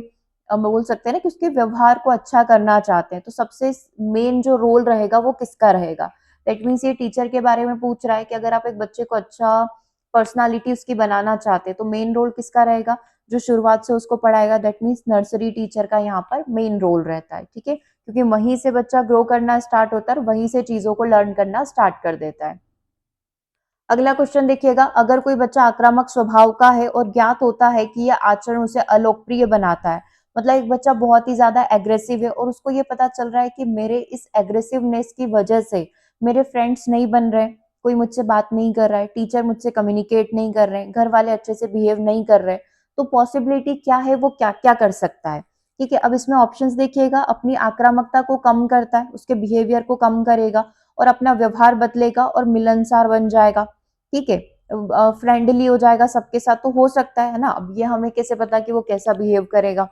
बोल सकते हैं ना कि उसके व्यवहार को अच्छा करना चाहते हैं, तो सबसे मेन जो रोल रहेगा वो किसका रहेगा? दैट मीन्स ये टीचर के बारे में पूछ रहा है कि अगर आप एक बच्चे को अच्छा पर्सनालिटी उसकी बनाना चाहते हैं तो मेन रोल किसका रहेगा? जो शुरुआत से उसको पढ़ाएगा, दैट मीन्स नर्सरी टीचर का यहाँ पर मेन रोल रहता है, ठीक है। क्योंकि वहीं से बच्चा ग्रो करना स्टार्ट होता है और वहीं से चीजों को लर्न करना स्टार्ट कर देता है। अगला क्वेश्चन देखिएगा, अगर कोई बच्चा आक्रामक स्वभाव का है और ज्ञात होता है कि यह आचरण उसे अलोकप्रिय बनाता है, मतलब एक बच्चा बहुत ही ज्यादा एग्रेसिव है और उसको ये पता चल रहा है कि मेरे इस एग्रेसिवनेस की वजह से मेरे फ्रेंड्स नहीं बन रहे, कोई मुझसे बात नहीं कर रहा है, टीचर मुझसे कम्युनिकेट नहीं कर रहे, घर वाले अच्छे से बिहेव नहीं कर रहे, तो पॉसिबिलिटी क्या है, वो क्या क्या कर सकता है? ठीक है, अब इसमें ऑप्शंस देखिएगा, अपनी आक्रामकता को कम करता है, उसके बिहेवियर को कम करेगा और अपना व्यवहार बदलेगा और मिलनसार बन जाएगा, ठीक है, फ्रेंडली हो जाएगा सबके साथ, तो हो सकता है ना। अब ये हमें कैसे पता कि वो कैसा बिहेव करेगा,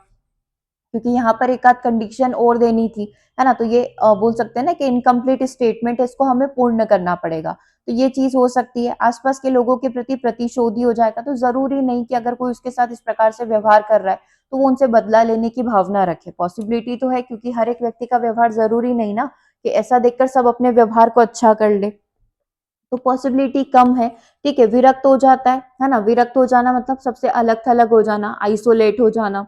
क्योंकि यहाँ पर एक आध कंडीशन और देनी थी, है ना। तो ये बोल सकते हैं ना कि इनकम्प्लीट स्टेटमेंट है, इसको हमें पूर्ण करना पड़ेगा। तो ये चीज हो सकती है, आसपास के लोगों के प्रति प्रतिशोधी हो जाएगा। तो जरूरी नहीं कि अगर कोई उसके साथ इस प्रकार से व्यवहार कर रहा है तो वो उनसे बदला लेने की भावना रखे। पॉसिबिलिटी तो है, क्योंकि हर एक व्यक्ति का व्यवहार जरूरी नहीं ना कि ऐसा देखकर सब अपने व्यवहार को अच्छा कर ले, तो पॉसिबिलिटी कम है, ठीक है। विरक्त हो जाता है ना, विरक्त हो जाना मतलब सबसे अलग थलग हो जाना, आइसोलेट हो जाना,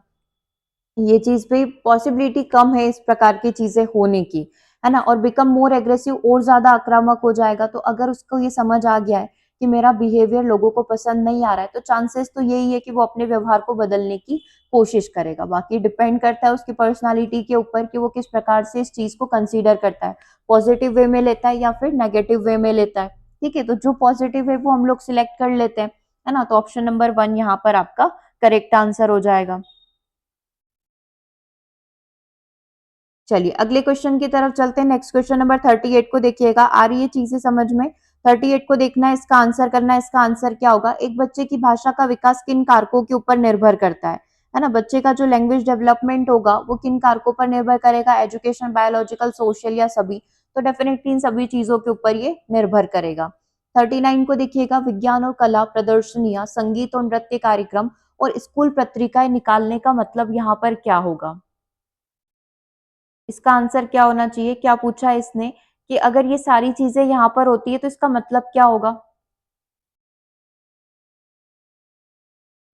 ये चीज भी पॉसिबिलिटी कम है इस प्रकार की चीजें होने की, है ना। और बिकम मोर एग्रेसिव, और ज्यादा आक्रामक हो जाएगा। तो अगर उसको ये समझ आ गया है कि मेरा बिहेवियर लोगों को पसंद नहीं आ रहा है, तो चांसेस तो यही है कि वो अपने व्यवहार को बदलने की कोशिश करेगा। बाकी डिपेंड करता है उसकी पर्सनालिटी के ऊपर कि वो किस प्रकार से इस चीज को कंसीडर करता है, पॉजिटिव वे में लेता है या फिर नेगेटिव वे में लेता है, ठीक है। तो जो पॉजिटिव है वो हम लोग सिलेक्ट कर लेते हैं, है ना। तो ऑप्शन नंबर वन यहाँ पर आपका करेक्ट आंसर हो जाएगा। चलिए अगले क्वेश्चन की तरफ चलते हैं। नेक्स्ट क्वेश्चन नंबर 38 को देखिएगा, आ रही है चीजें समझ में? 38 को देखना है, इसका आंसर करना है। इसका आंसर क्या होगा? एक बच्चे की भाषा का विकास किन कारकों के ऊपर निर्भर करता है ना। बच्चे का जो लैंग्वेज डेवलपमेंट होगा वो किन कारकों पर निर्भर करेगा? एजुकेशन, बायोलॉजिकल, सोशल या सभी? तो डेफिनेटली इन सभी चीजों के ऊपर ये निर्भर करेगा। 39 को देखिएगा, विज्ञान और कला प्रदर्शनियां, संगीत और नृत्य कार्यक्रम और स्कूल पत्रिकाएं निकालने का मतलब यहाँ पर क्या होगा? इसका आंसर क्या होना चाहिए? क्या पूछा है इसने कि अगर ये सारी चीजें यहाँ पर होती है तो इसका मतलब क्या होगा?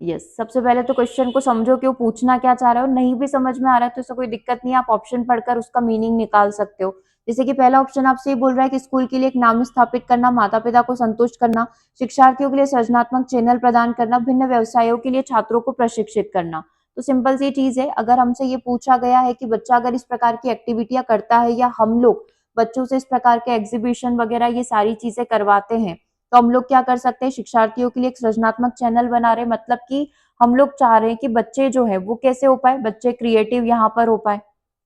यस, सबसे पहले तो क्वेश्चन को समझो कि वो पूछना क्या चाह रहा है, और नहीं भी समझ में आ रहा है तो इससे कोई दिक्कत नहीं है, आप ऑप्शन पढ़कर उसका मीनिंग निकाल सकते हो। जैसे कि पहला ऑप्शन आपसे ये बोल रहा है कि स्कूल के लिए एक नाम स्थापित करना, माता पिता को संतुष्ट करना, शिक्षार्थियों के लिए सृजनात्मक चैनल प्रदान करना, भिन्न व्यवसायों के लिए छात्रों को प्रशिक्षित करना। तो सिंपल सी चीज है, अगर हमसे ये पूछा गया है कि बच्चा अगर इस प्रकार की एक्टिविटियां करता है या हम लोग बच्चों से इस प्रकार के एग्जीबिशन वगैरह ये सारी चीजें करवाते हैं, तो हम लोग क्या कर सकते हैं, शिक्षार्थियों के लिए एक सृजनात्मक चैनल बना रहे हैं, मतलब कि हम लोग चाह रहे हैं कि बच्चे जो है वो कैसे हो पाए, बच्चे क्रिएटिव यहाँ पर हो पाए,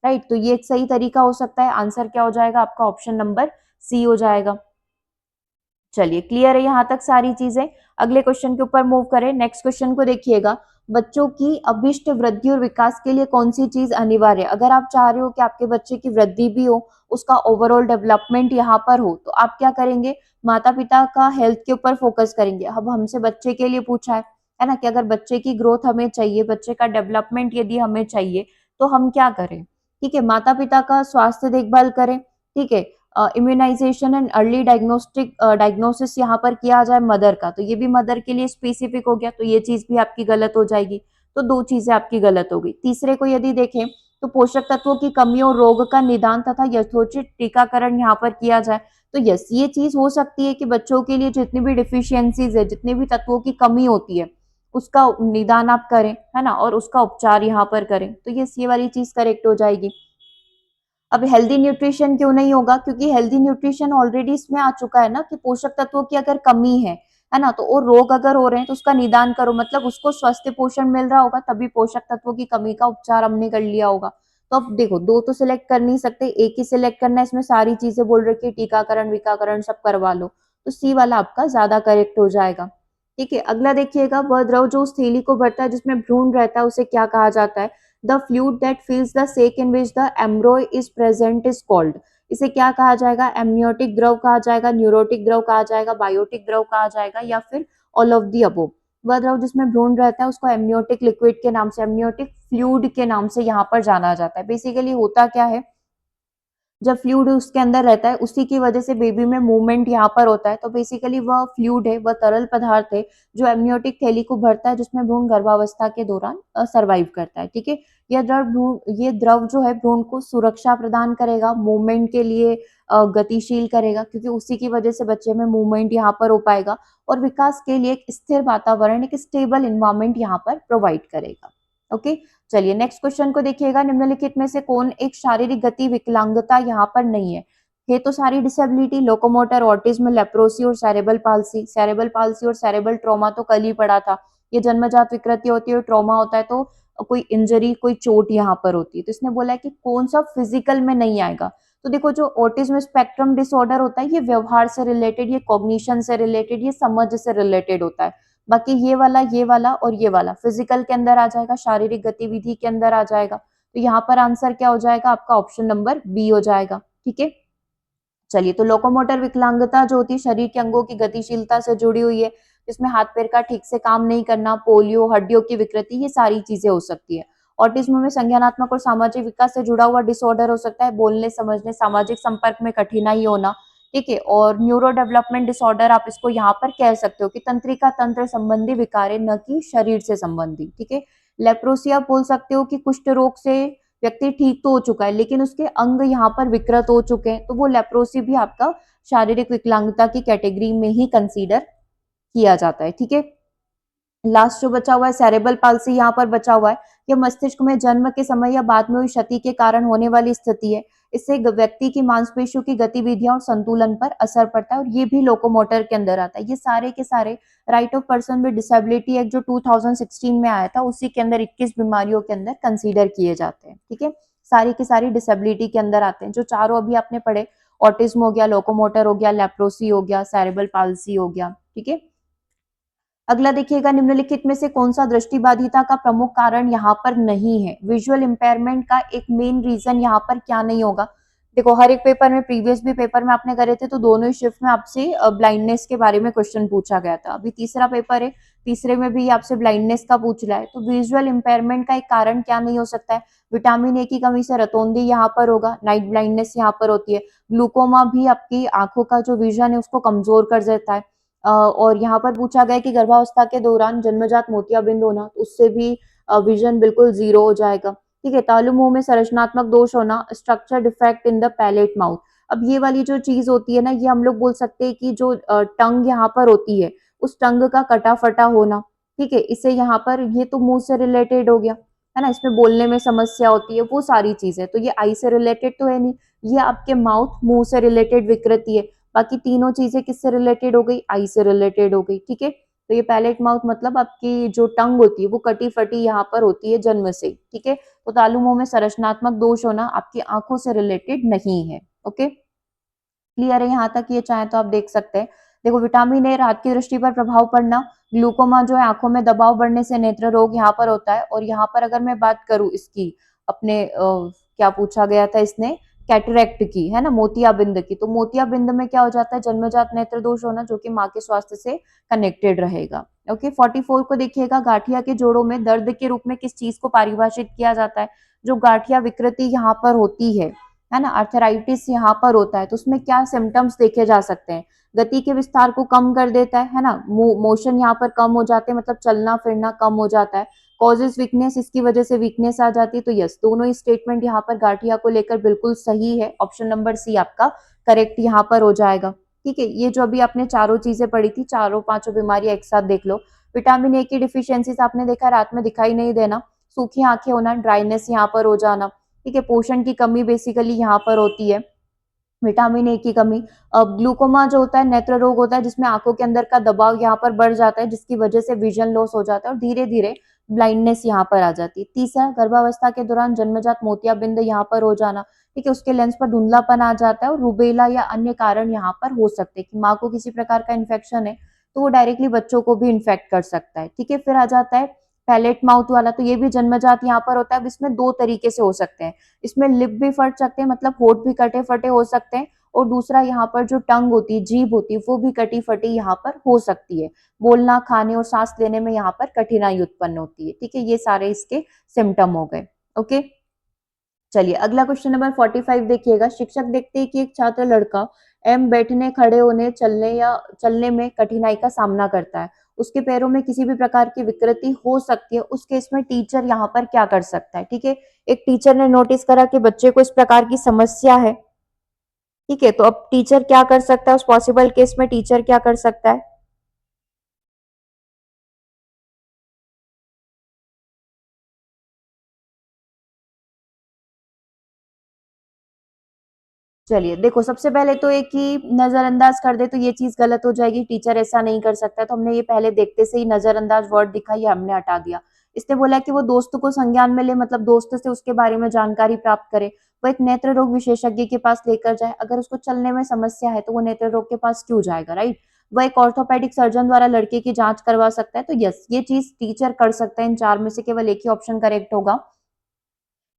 राइट। तो ये एक सही तरीका हो सकता है। आंसर क्या हो जाएगा आपका, ऑप्शन नंबर सी हो जाएगा। चलिए, क्लियर है यहाँ तक सारी चीजें। अगले क्वेश्चन के ऊपर मूव करें। नेक्स्ट क्वेश्चन को देखिएगा, बच्चों की अभिष्ट वृद्धि और विकास के लिए कौन सी चीज अनिवार्य है। अगर आप चाह रहे हो कि आपके बच्चे की वृद्धि भी हो, उसका ओवरऑल डेवलपमेंट यहाँ पर हो, तो आप क्या करेंगे, माता पिता का हेल्थ के ऊपर फोकस करेंगे। अब हमसे बच्चे के लिए पूछा है ना, कि अगर बच्चे की ग्रोथ हमें चाहिए, बच्चे का डेवलपमेंट यदि हमें चाहिए, तो हम क्या करें, ठीक है, माता पिता का स्वास्थ्य देखभाल करें, ठीक है, इम्यूनाइजेशन एंड अर्ली डायग्नोसिस यहाँ पर किया जाए मदर का, तो ये भी मदर के लिए स्पेसिफिक हो गया, तो ये चीज भी आपकी गलत हो जाएगी। तो दो चीजें आपकी गलत हो गई। तीसरे को यदि देखें, तो पोषक तत्वों की कमी और रोग का निदान तथा यथोचित टीकाकरण यहाँ पर किया जाए, तो यस, ये चीज हो सकती है कि बच्चों के लिए जितनी भी डिफिशियंसीज है, जितनी भी तत्वों की कमी होती है, उसका निदान आप करें, है ना, और उसका उपचार यहाँ पर करें, तो यस, ये वाली चीज करेक्ट हो जाएगी। अब हेल्दी न्यूट्रिशन क्यों नहीं होगा, क्योंकि हेल्दी न्यूट्रिशन ऑलरेडी इसमें आ चुका है ना, कि पोषक तत्वों की अगर कमी है ना, तो और रोग अगर हो रहे हैं तो उसका निदान करो, मतलब उसको स्वस्थ पोषण मिल रहा होगा, तभी पोषक तत्वों की कमी का उपचार हमने कर लिया होगा। तो अब देखो, दो तो सिलेक्ट कर नहीं सकते, एक ही सिलेक्ट करना है, इसमें सारी चीजें बोल रखी है, टीकाकरण विकाकरण सब करवा लो, तो सी वाला आपका ज्यादा करेक्ट हो जाएगा। ठीक है, अगला देखिएगा, वह द्रव जो उस थैली को भरता है जिसमें भ्रूण रहता है, उसे क्या कहा जाता है। The fluid that फिल्स the sake in which the एम्ब्रॉय is present is called. इसे क्या कहा जाएगा, एमनियोटिक द्रव कहा जाएगा, न्यूरोटिक द्रव कहा जाएगा, बायोटिक द्रव कहा जाएगा, या फिर ऑल ऑफ दी अबोव। वह द्रव जिसमें भ्रूण रहता है उसको एमनियोटिक लिक्विड के नाम से, एमनियोटिक फ्लूइड के नाम से यहाँ पर जाना जाता है। बेसिकली होता क्या है, जब फ्लूइड उसके अंदर रहता है, उसी की वजह से बेबी में मूवमेंट यहाँ पर होता है, तो बेसिकली वह फ्लूइड है, वह तरल पदार्थ है जो एमनियोटिक थैली को भरता है, जिसमें भ्रूण गर्भावस्था के दौरान सर्वाइव करता है। ठीक है, ये द्रव जो है भ्रूण को सुरक्षा प्रदान करेगा, मूवमेंट के लिए गतिशील करेगा, क्योंकि उसी की वजह से बच्चे में मूवमेंट यहाँ पर हो पाएगा, और विकास के लिए एक स्थिर वातावरण, एक स्टेबल इन्वायरमेंट यहाँ पर प्रोवाइड करेगा। ओके, चलिए नेक्स्ट क्वेश्चन को देखिएगा, निम्नलिखित में से कौन एक शारीरिक गति विकलांगता यहाँ पर नहीं है तो सारी डिसेबिलिटी, लोकोमोटर, ऑटिज्म, लेप्रोसी और सेरेबल पाल्सी। सेरेबल पाल्सी और सेरेबल ट्रॉमा तो कल ही पढ़ा था, ये जन्मजात विकृति होती है, ट्रॉमा होता है तो कोई इंजरी, कोई चोट यहाँ पर होती है। तो इसने बोला है कि कौन सा फिजिकल में नहीं आएगा, तो देखो, जो ऑटिज्म स्पेक्ट्रम डिसऑर्डर होता है, ये व्यवहार से रिलेटेड, ये कॉग्निशन से रिलेटेड, ये समझ से रिलेटेड होता है। बाकी ये वाला और ये वाला फिजिकल के अंदर आ जाएगा, शारीरिक गतिविधि के अंदर आ जाएगा। तो यहाँ पर आंसर क्या हो जाएगा आपका, ऑप्शन नंबर बी हो जाएगा। ठीक है, चलिए, तो लोकोमोटर विकलांगता जो होती है, शरीर के अंगों की गतिशीलता से जुड़ी हुई है, जिसमें हाथ पैर का ठीक से काम नहीं करना, पोलियो, हड्डियों की विकृति, ये सारी चीजें हो सकती है। ऑटिज्म में संज्ञानात्मक और सामाजिक विकास से जुड़ा हुआ डिसऑर्डर हो सकता है, बोलने समझने सामाजिक संपर्क में कठिनाई होना। ठीक है, और न्यूरो डेवलपमेंट डिसऑर्डर आप इसको यहाँ पर कह सकते हो कि तंत्रिका तंत्र संबंधी विकार है, न कि शरीर से संबंधी। ठीक है, लेप्रोसी आप बोल सकते हो कि कुष्ठ रोग से व्यक्ति ठीक तो हो चुका है, लेकिन उसके अंग यहाँ पर विकृत हो चुके हैं, तो वो लेप्रोसी भी आपका शारीरिक विकलांगता की कैटेगरी में ही कंसीडर किया जाता है। ठीक है, लास्ट जो बचा हुआ है सेरेबल पाल्सी यहाँ पर बचा हुआ है, यह मस्तिष्क में जन्म के समय या बाद में हुई क्षति के कारण होने वाली स्थिति है। इससे व्यक्ति की मांसपेशियों की गतिविधियां और संतुलन पर असर पड़ता है, और ये भी लोकोमोटर के अंदर आता है। ये सारे के सारे right of person with disability act जो 2016 में आया था, उसी के अंदर 21 बीमारियों के अंदर कंसीडर किए जाते हैं। ठीक है, सारी की सारी डिसेबिलिटी के अंदर आते हैं, जो चारों अभी आपने पढ़े, ऑटिज्म हो गया, लोकोमोटर हो गया, लेप्रोसी हो गया, सेरेबल पाल्सी हो गया। ठीक है, अगला देखिएगा, निम्नलिखित में से कौन सा दृष्टिबाधिता का प्रमुख कारण यहाँ पर नहीं है। विजुअल इंपेयरमेंट का एक मेन रीजन यहाँ पर क्या नहीं होगा। देखो, हर एक पेपर में, प्रीवियस भी पेपर में आपने करे थे, तो दोनों ही शिफ्ट में आपसे ब्लाइंडनेस के बारे में क्वेश्चन पूछा गया था। अभी तीसरा पेपर है, तीसरे में भी आपसे ब्लाइंडनेस का पूछ रहा है, तो विजुअल इंपेयरमेंट का एक कारण क्या नहीं हो सकता है। विटामिन ए की कमी से रतौंधी यहाँ पर होगा, नाइट ब्लाइंडनेस यहाँ पर होती है। ग्लूकोमा भी आपकी आंखों का जो विजन है उसको कमजोर कर देता है। और यहाँ पर पूछा गया कि गर्भावस्था के दौरान जन्मजात मोतियाबिंद होना, तो उससे भी विजन बिल्कुल जीरो हो जाएगा। ठीक है, तालु मुंह में संरचनात्मक दोष होना, structure defect in the palate mouth. अब ये वाली जो चीज होती है ना, ये हम लोग बोल सकते हैं कि जो टंग यहाँ पर होती है, उस टंग का कटा फटा होना। ठीक है, इसे यहाँ पर, ये तो मुंह से रिलेटेड हो गया। है ना, इसमें बोलने में समस्या होती है, वो सारी चीजें। तो ये आई से रिलेटेड तो है नहीं, ये आपके माउथ मुंह से रिलेटेड विकृति है। बाकी तीनों चीजें किससे रिलेटेड हो गई, आई से रिलेटेड हो गई, ठीक है। तो ये पैलेट माउथ मतलब आपकी जो टंग होती है वो कटी फटी यहाँ पर होती है जन्म से, ठीक है। तो तालु मुंह में संरचनात्मक दोष होना आपकी आंखों से रिलेटेड नहीं है। ओके, क्लियर है यहाँ तक, ये चाहे तो आप देख सकते हैं। देखो, विटामिन ए रात की दृष्टि पर प्रभाव पड़ना, ग्लूकोमा जो है आंखों में दबाव बढ़ने से नेत्र रोग यहाँ पर होता है। और यहाँ पर अगर मैं बात करूं इसकी, अपने क्या पूछा गया था इसने, कैटरेक्ट की, है ना, मोतियाबिंद की। तो मोतियाबिंद में क्या हो जाता है, जन्मजात नेत्र दोष होना, जो कि माँ के स्वास्थ्य से कनेक्टेड रहेगा। ओके, 44 को देखिएगा, गांठिया के जोड़ों में दर्द के रूप में किस चीज को परिभाषित किया जाता है। जो गांठिया विकृति यहाँ पर होती है ना, आर्थराइटिस यहाँ पर होता है, तो उसमें क्या सिम्टम्स देखे जा सकते हैं। गति के विस्तार को कम कर देता है ना, मोशन यहाँ पर कम हो जाते हैं, मतलब चलना फिरना कम हो जाता है। कॉजेस वीकनेस, इसकी वजह से वीकनेस आ जाती है। तो यस, दोनों ही स्टेटमेंट यहाँ पर गाठिया को लेकर बिल्कुल सही है। ऑप्शन नंबर सी आपका करेक्ट यहाँ पर हो जाएगा। ठीक है, ये जो अभी आपने चारों चीजें पढ़ी थी, चारों पांचों बीमारियां एक साथ देख लो। विटामिन ए की डिफिशियंसीज आपने देखा, रात में दिखाई नहीं देना, सूखी आंखें होना, ड्राइनेस यहाँ पर हो जाना, ठीक है, पोषण की कमी बेसिकली यहाँ पर होती है, विटामिन ए की कमी। ग्लूकोमा जो होता है नेत्र रोग होता है, जिसमें आंखों के अंदर का दबाव यहाँ पर बढ़ जाता है, जिसकी वजह से विजन लॉस हो जाता है और धीरे धीरे ब्लाइंडनेस यहाँ पर आ जाती है। तीसरा, गर्भावस्था के दौरान जन्मजात मोतियाबिंद यहाँ पर हो जाना, ठीक है, उसके लेंस पर धुंधलापन आ जाता है और रूबेला या अन्य कारण यहाँ पर हो सकते हैं कि माँ को किसी प्रकार का इन्फेक्शन है तो वो डायरेक्टली बच्चों को भी इन्फेक्ट कर सकता है। ठीक है, फिर आ जाता है पैलेट माउथ वाला, तो ये भी जन्मजात यहाँ पर होता है। अब इसमें दो तरीके से हो सकते हैं, इसमें लिप भी फट सकते हैं, मतलब होठ भी कटे फटे हो सकते हैं, और दूसरा यहाँ पर जो टंग होती है, जीभ होती है, वो भी कटी फटी यहाँ पर हो सकती है। बोलना, खाने और सांस लेने में यहाँ पर कठिनाई उत्पन्न होती है। ठीक है, ये सारे इसके सिम्टम हो गए। ओके, चलिए अगला क्वेश्चन नंबर 45 देखिएगा। शिक्षक देखते हैं कि एक छात्र लड़का एम बैठने, खड़े होने, चलने या चलने में कठिनाई का सामना करता है, उसके पैरों में किसी भी प्रकार की विकृति हो सकती है, उस केस में टीचर यहाँ पर क्या कर सकता है। ठीक है, एक टीचर ने नोटिस करा कि बच्चे को इस प्रकार की समस्या है, ठीक है, तो अब टीचर क्या कर सकता है, उस पॉसिबल केस में टीचर क्या कर सकता है। चलिए देखो, सबसे पहले तो एक ही नजरअंदाज कर दे तो ये चीज गलत हो जाएगी, टीचर ऐसा नहीं कर सकता। तो हमने ये पहले देखते से ही नजरअंदाज वर्ड दिखा, ये हमने हटा दिया। इसने बोला कि वो दोस्त को संज्ञान में ले, मतलब दोस्त से उसके बारे में जानकारी प्राप्त करे, वो एक नेत्र रोग विशेषज्ञ के पास लेकर जाए। अगर उसको चलने में समस्या है तो वो नेत्र रोग के पास क्यों जाएगा, राइट। वह एक ऑर्थोपेडिक सर्जन द्वारा लड़के की जांच करवा सकता है। तो यस, ये चीज टीचर कर सकता है। इन चार में से केवल एक ही ऑप्शन करेक्ट होगा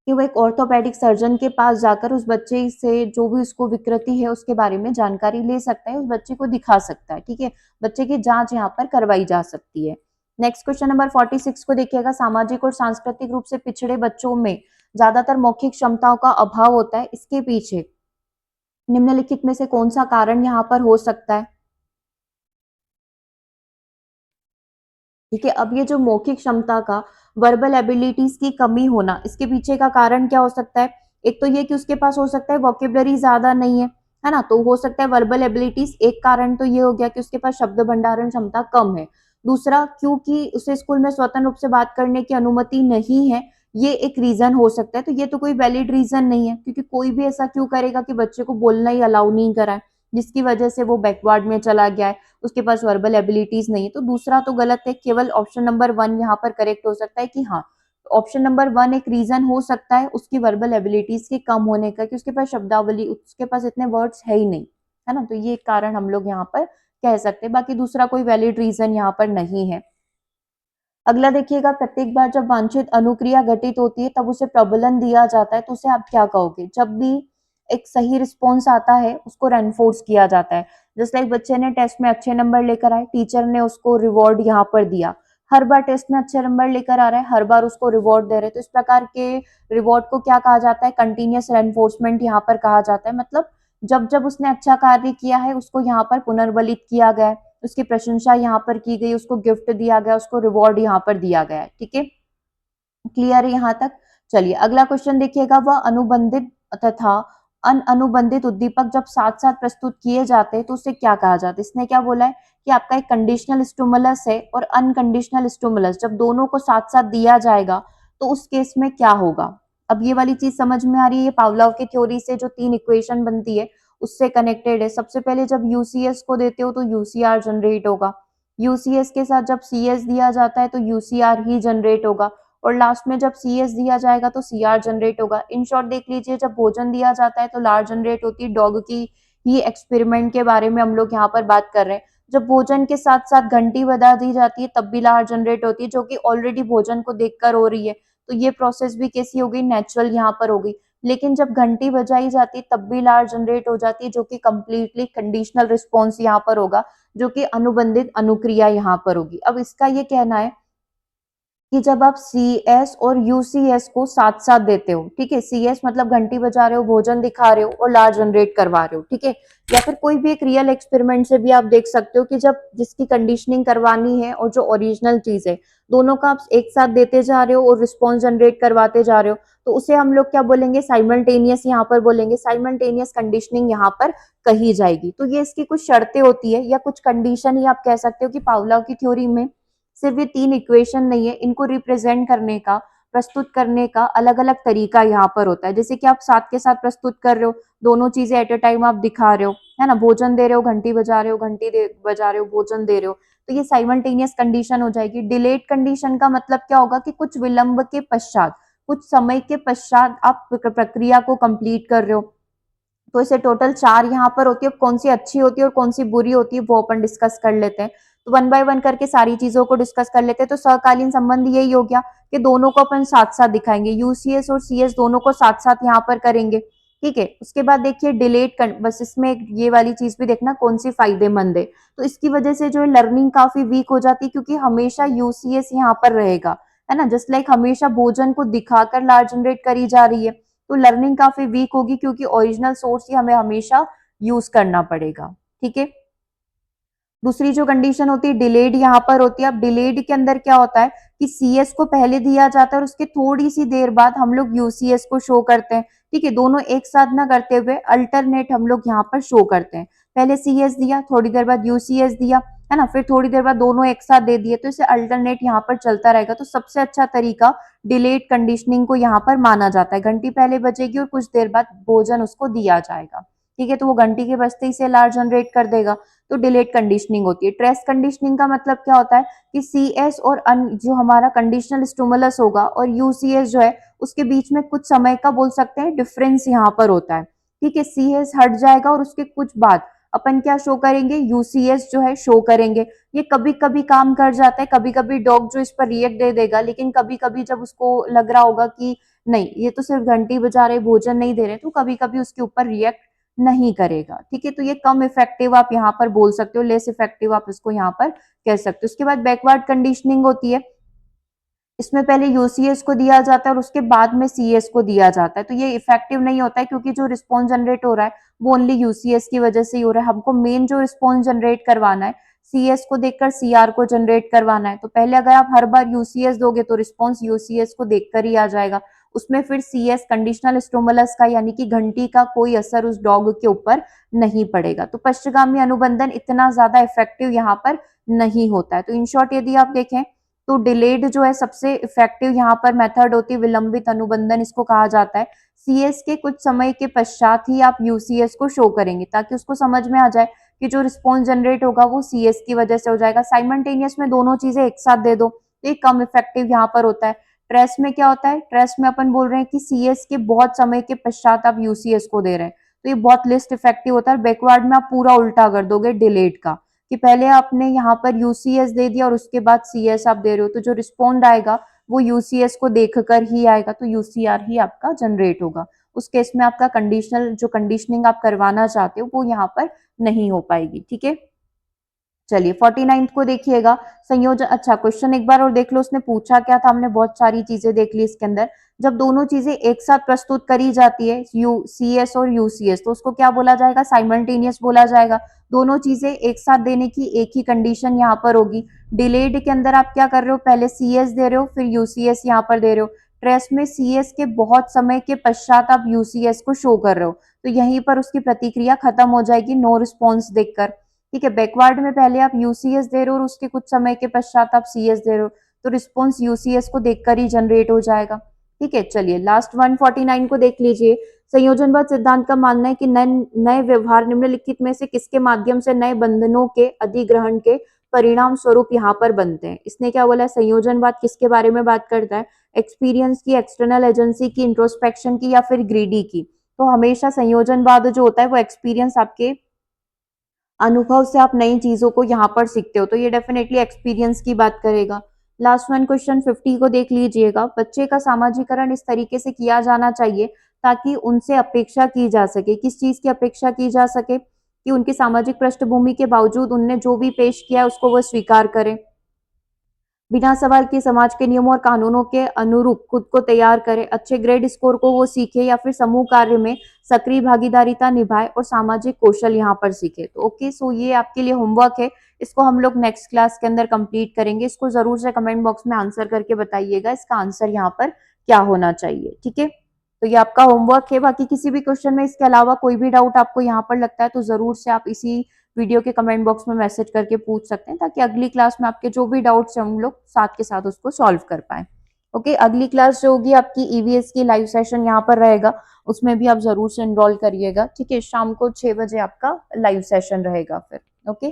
कि वो एक ऑर्थोपेडिक सर्जन के पास जाकर उस बच्चे से जो भी उसको विकृति है उसके बारे में जानकारी ले सकता है, उस बच्चे को दिखा सकता है। ठीक है, बच्चे की जांच यहाँ पर करवाई जा सकती है। नेक्स्ट क्वेश्चन नंबर 46 को देखिएगा। सामाजिक और सांस्कृतिक रूप से पिछड़े बच्चों में ज्यादातर मौखिक क्षमताओं का अभाव होता है, इसके पीछे निम्नलिखित में से कौन सा कारण यहाँ पर हो सकता है। ठीक है, अब ये जो मौखिक क्षमता का, वर्बल एबिलिटीज की कमी होना, इसके पीछे का कारण क्या हो सकता है। एक तो ये कि उसके पास हो सकता है वोकेबलरी ज्यादा नहीं है ना, तो हो सकता है वर्बल एबिलिटीज एक कारण। तो ये हो गया कि उसके पास शब्द भंडारण क्षमता कम है। दूसरा, क्योंकि उसे स्कूल में स्वतंत्र रूप से बात करने की अनुमति नहीं है, ये एक रीजन हो सकता है। तो ये तो कोई वैलिड रीजन नहीं है, क्योंकि कोई भी ऐसा क्यों करेगा कि बच्चे को बोलना ही अलाउ नहीं करा है, जिसकी वजह से वो बैकवर्ड में चला गया है, उसके पास वर्बल एबिलिटीज नहीं है। तो दूसरा तो गलत है, केवल ऑप्शन नंबर 1 यहाँ पर करेक्ट हो सकता है कि हाँ, ऑप्शन नंबर 1 एक रीजन हो सकता है उसकी वर्बल एबिलिटीज के कम होने का, कि उसके पास शब्दावली, उसके पास इतने वर्ड्स है ही नहीं, है ना। तो ये कारण हम लोग यहाँ पर कह सकते हैं, बाकी दूसरा कोई वैलिड रीजन यहाँ पर नहीं है। अगला देखिएगा, प्रत्येक बार जब वांछित अनुक्रिया घटित होती है तब उसे प्रबलन दिया जाता है, तो उसे आप क्या कहोगे। जब भी एक सही रिस्पॉन्स आता है उसको रेनफोर्स किया जाता है। जैसे एक बच्चे ने टेस्ट में अच्छे नंबर लेकर आए, टीचर ने उसको रिवॉर्ड यहाँ पर दिया, हर बार टेस्ट में अच्छे नंबर लेकर आ रहा है, हर बार उसको रिवॉर्ड दे रहे हैं, तो इस प्रकार के रिवॉर्ड को क्या कहा जाता है, कंटिन्यूअस रेनफोर्समेंट यहाँ पर कहा जाता है। मतलब जब जब उसने अच्छा कार्य किया है उसको यहाँ पर पुनर्बलित किया गया है, उसकी प्रशंसा यहाँ पर की गई, उसको गिफ्ट दिया गया, उसको रिवॉर्ड यहाँ पर दिया गया है। ठीक है, क्लियर है यहाँ तक। चलिए अगला क्वेश्चन देखिएगा। वह अनुबंधित तथा अनुबंधित उद्दीपक जब साथ साथ प्रस्तुत किए जाते हैं तो उसे क्या कहा जाता है। इसने क्या बोला है कि आपका एक कंडीशनल स्टिमुलस है और अनकंडीशनल स्टिमुलस, जब दोनों को साथ साथ दिया जाएगा तो उस केस में क्या होगा? अब ये वाली चीज समझ में आ रही है? ये पावलोव की थ्योरी से जो 3 इक्वेशन बनती है उससे कनेक्टेड है। सबसे पहले जब यूसीएस को देते हो तो यूसीआर जनरेट होगा, यूसीएस के साथ जब सीएस दिया जाता है तो यूसीआर ही जनरेट होगा, और लास्ट में जब सीएस दिया जाएगा तो सीआर जनरेट होगा। इन शॉर्ट देख लीजिए, जब भोजन दिया जाता है तो लार जनरेट होती है। डॉग की ही एक्सपेरिमेंट के बारे में हम लोग यहाँ पर बात कर रहे हैं। जब भोजन के साथ साथ घंटी बजा दी जाती है तब भी लार जनरेट होती है, जो कि ऑलरेडी भोजन को देखकर हो रही है। तो ये प्रोसेस भी कैसी हो गई? नेचुरल यहाँ पर हो गई। लेकिन जब घंटी बजाई जाती है तब भी लार जनरेट हो जाती है, जो कि कंप्लीटली कंडीशनल रिस्पॉन्स यहाँ पर होगा, जो कि अनुबंधित अनुक्रिया यहाँ पर होगी। अब इसका ये कहना है कि जब आप CS और UCS को साथ साथ देते हो, ठीक है, CS मतलब घंटी बजा रहे हो, भोजन दिखा रहे हो और लार जनरेट करवा रहे हो, ठीक है, या फिर कोई भी एक रियल एक्सपेरिमेंट से भी आप देख सकते हो कि जब जिसकी कंडीशनिंग करवानी है और जो ओरिजिनल चीज है, दोनों का आप एक साथ देते जा रहे हो और रिस्पॉन्स जनरेट करवाते जा रहे हो, तो उसे हम लोग क्या बोलेंगे? साइमल्टेनियस यहाँ पर बोलेंगे। साइमल्टेनियस कंडीशनिंग यहाँ पर कही जाएगी। तो ये इसकी कुछ शर्तें होती है या कुछ कंडीशन ही आप कह सकते हो कि पावलोव की थ्योरी में सिर्फ ये 3 इक्वेशन नहीं है, इनको रिप्रेजेंट करने का, प्रस्तुत करने का अलग अलग तरीका यहाँ पर होता है। जैसे कि आप साथ के साथ प्रस्तुत कर रहे हो, दोनों चीजें एट अ टाइम आप दिखा रहे हो, है ना, भोजन दे रहे हो, घंटी बजा रहे हो, बजा रहे हो, भोजन दे रहे हो, तो ये साइमल्टेनियस कंडीशन हो जाएगी। डिलेड कंडीशन का मतलब क्या होगा? कि कुछ विलंब के पश्चात, कुछ समय के पश्चात आप प्रक्रिया को कंप्लीट कर रहे हो। तो इसे टोटल 4 यहाँ पर होती है। कौन सी अच्छी होती है और कौन सी बुरी होती है वो अपन डिस्कस कर लेते हैं। तो वन बाय वन करके सारी चीजों को डिस्कस कर लेते हैं। तो सहकालीन संबंध यही हो गया कि दोनों को अपन साथ साथ दिखाएंगे, यूसीएस और सीएस दोनों को साथ साथ यहाँ पर करेंगे, ठीक है। उसके बाद देखिए डिलेट, बस इसमें ये वाली चीज भी देखना कौन सी फायदेमंद है। तो इसकी वजह से जो है लर्निंग काफी वीक हो जाती है, क्योंकि हमेशा यूसीएस यहाँ पर रहेगा, है ना, जस्ट लाइक हमेशा भोजन को दिखाकर लार जनरेट करी जा रही है, तो लर्निंग काफी वीक होगी, क्योंकि ओरिजिनल सोर्स ही हमें हमेशा यूज करना पड़ेगा, ठीक है। दूसरी जो कंडीशन होती है डिलेड यहाँ पर होती है। अब डिलेड के अंदर क्या होता है कि सीएस को पहले दिया जाता है और उसके थोड़ी सी देर बाद हम लोग यूसीएस को शो करते हैं, ठीक है, दोनों एक साथ ना करते हुए अल्टरनेट हम लोग यहाँ पर शो करते हैं। पहले सीएस दिया, थोड़ी देर बाद यूसीएस दिया, है ना, फिर थोड़ी देर बाद दोनों एक साथ दे दिए, तो इसे अल्टरनेट यहाँ पर चलता रहेगा। तो सबसे अच्छा तरीका डिलेड कंडीशनिंग को यहाँ पर माना जाता है। घंटी पहले बजेगी और कुछ देर बाद भोजन उसको दिया जाएगा, ठीक है, तो वो घंटी के बजते ही से अलार्म जनरेट कर देगा, तो डिलेड कंडीशनिंग होती है। ट्रेस कंडीशनिंग का मतलब क्या होता है कि सीएस और जो हमारा कंडीशनल स्टिमुलस होगा और यूसीएस जो है उसके बीच में कुछ समय का बोल सकते हैं डिफरेंस यहाँ पर होता है, ठीक है, सीएस हट जाएगा और उसके कुछ बाद अपन क्या शो करेंगे? यूसीएस जो है शो करेंगे। ये कभी कभी काम कर जाता है, कभी कभी डॉग जो इस पर रिएक्ट दे देगा, लेकिन कभी कभी जब उसको लग रहा होगा कि नहीं ये तो सिर्फ घंटी बजा रहे, भोजन नहीं दे रहे, तो कभी कभी उसके ऊपर रिएक्ट नहीं करेगा, ठीक है, तो ये कम इफेक्टिव आप यहाँ पर बोल सकते हो, लेस इफेक्टिव आप इसको यहाँ पर कह सकते हो। उसके बाद बैकवर्ड कंडीशनिंग होती है। इसमें पहले यूसीएस को दिया जाता है और उसके बाद में सीएस को दिया जाता है, तो ये इफेक्टिव नहीं होता है, क्योंकि जो रिस्पॉन्स जनरेट हो रहा है वो ओनली यूसीएस की वजह से ही हो रहा है। हमको मेन जो रिस्पॉन्स जनरेट करवाना है, सीएस को देखकर सीआर को जनरेट करवाना है, तो पहले अगर आप हर बार यूसीएस दोगे तो रिस्पॉन्स यूसीएस को देखकर ही आ जाएगा। उसमें फिर सीएस कंडीशनल स्टिमुलस का यानी कि घंटी का कोई असर उस डॉग के ऊपर नहीं पड़ेगा, तो पश्चगामी अनुबंधन इतना ज्यादा इफेक्टिव यहाँ पर नहीं होता है। तो इन शॉर्ट यदि आप देखें तो डिलेड जो है सबसे इफेक्टिव यहाँ पर मेथड होती है, विलंबित अनुबंधन इसको कहा जाता है। सीएस के कुछ समय के पश्चात ही आप यूसीएस को शो करेंगे, ताकि उसको समझ में आ जाए कि जो रिस्पॉन्स जनरेट होगा वो सीएस की वजह से हो जाएगा। साइमल्टेनियस में दोनों चीजें एक साथ दे दो तो ये कम इफेक्टिव यहाँ पर होता है। ट्रेस में क्या होता है? ट्रेस में अपन बोल रहे हैं कि सीएस के बहुत समय के पश्चात आप यूसीएस को दे रहे हैं, तो ये बहुत लिस्ट इफेक्टिव होता है। बैकवर्ड में आप पूरा उल्टा कर दोगे डिलेड का, कि पहले आपने यहाँ पर यूसीएस दे दिया और उसके बाद सीएस आप दे रहे हो, तो जो रिस्पॉन्ड आएगा वो यूसीएस को देखकर ही आएगा, तो यूसीआर ही आपका जनरेट होगा। उस केस में आपका कंडीशनल जो कंडीशनिंग आप करवाना चाहते हो वो यहाँ पर नहीं हो पाएगी, ठीक है। चलिए 49th को देखिएगा, संयोजन। अच्छा क्वेश्चन एक बार और देख लो, उसने पूछा क्या था, हमने बहुत सारी चीजें देख ली इसके अंदर। जब दोनों चीजें एक साथ प्रस्तुत करी जाती है, सीएस और यूसीएस, तो उसको क्या बोला जाएगा? साइमल्टेनियस बोला जाएगा। दोनों चीजें एक साथ देने की एक ही कंडीशन यहाँ पर होगी। डिलेड के अंदर आप क्या कर रहे हो? पहले सीएस दे रहे हो, फिर यूसीएस यहाँ पर दे रहे हो। ट्रेस में सीएस के बहुत समय के पश्चात आप यूसीएस को शो कर रहे हो, तो यहीं पर उसकी प्रतिक्रिया खत्म हो जाएगी नो रिस्पॉन्स देखकर, ठीक है। बैकवर्ड में पहले आप यूसीएस दे रहे हो और उसके कुछ समय के पश्चात आप सीएस दे रहे हो, तो रिस्पॉन्स यूसीएस को देखकर ही जनरेट हो जाएगा। ठीक है, चलिए लास्ट 149 को देख लीजिए। संयोजनवाद सिद्धांत का मानना है कि नए नए व्यवहार निम्नलिखित में से किसके माध्यम से नए बंधनों के अधिग्रहण के परिणाम स्वरूप यहाँ पर बनते हैं। इसने क्या बोला है, संयोजनवाद किसके बारे में बात करता है, एक्सपीरियंस की, एक्सटर्नल एजेंसी की, इंट्रोस्पेक्शन की या फिर ग्रीडी की। तो हमेशा संयोजनवाद जो होता है वो एक्सपीरियंस, आपके अनुभव से आप नई चीजों को यहाँ पर सीखते हो, तो ये डेफिनेटली एक्सपीरियंस की बात करेगा। लास्ट वन क्वेश्चन 50 को देख लीजिएगा। बच्चे का सामाजिकरण इस तरीके से किया जाना चाहिए ताकि उनसे अपेक्षा की जा सके, किस चीज की अपेक्षा की जा सके, कि उनकी सामाजिक पृष्ठभूमि के बावजूद उनने जो भी पेश किया है उसको वो स्वीकार करें, बिना सवाल किए समाज के नियमों और कानूनों के अनुरूप खुद को तैयार करे, अच्छे ग्रेड स्कोर को वो सीखे या फिर समूह कार्य में सक्रिय भागीदारिता निभाए और सामाजिक कौशल यहाँ पर सीखे। तो ओके, सो ये आपके लिए होमवर्क है, इसको हम लोग नेक्स्ट क्लास के अंदर कंप्लीट करेंगे। इसको जरूर से कमेंट बॉक्स में आंसर करके बताइएगा इसका आंसर यहाँ पर क्या होना चाहिए। ठीक है, तो ये आपका होमवर्क है। बाकी किसी भी क्वेश्चन में इसके अलावा कोई भी डाउट आपको यहाँ पर लगता है तो जरूर से आप इसी वीडियो के कमेंट बॉक्स में मैसेज करके पूछ सकते हैं, ताकि अगली क्लास में आपके जो भी डाउट्स हैं हम लोग साथ के साथ उसको सॉल्व कर पाए। ओके, अगली क्लास जो होगी आपकी ईवीएस की लाइव सेशन यहाँ पर रहेगा, उसमें भी आप जरूर से एनरोल करिएगा। ठीक है, शाम को 6 बजे आपका लाइव सेशन रहेगा फिर। ओके,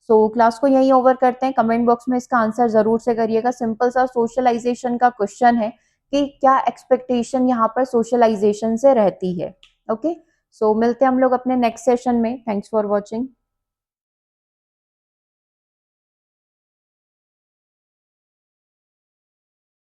सो क्लास को यही ओवर करते हैं। कमेंट बॉक्स में इसका आंसर जरूर से करिएगा। सिंपल सा सोशलाइजेशन का क्वेश्चन है कि क्या एक्सपेक्टेशन यहाँ पर सोशलाइजेशन से रहती है। ओके, सो मिलते हैं हम लोग अपने नेक्स्ट सेशन में। Thanks for watching.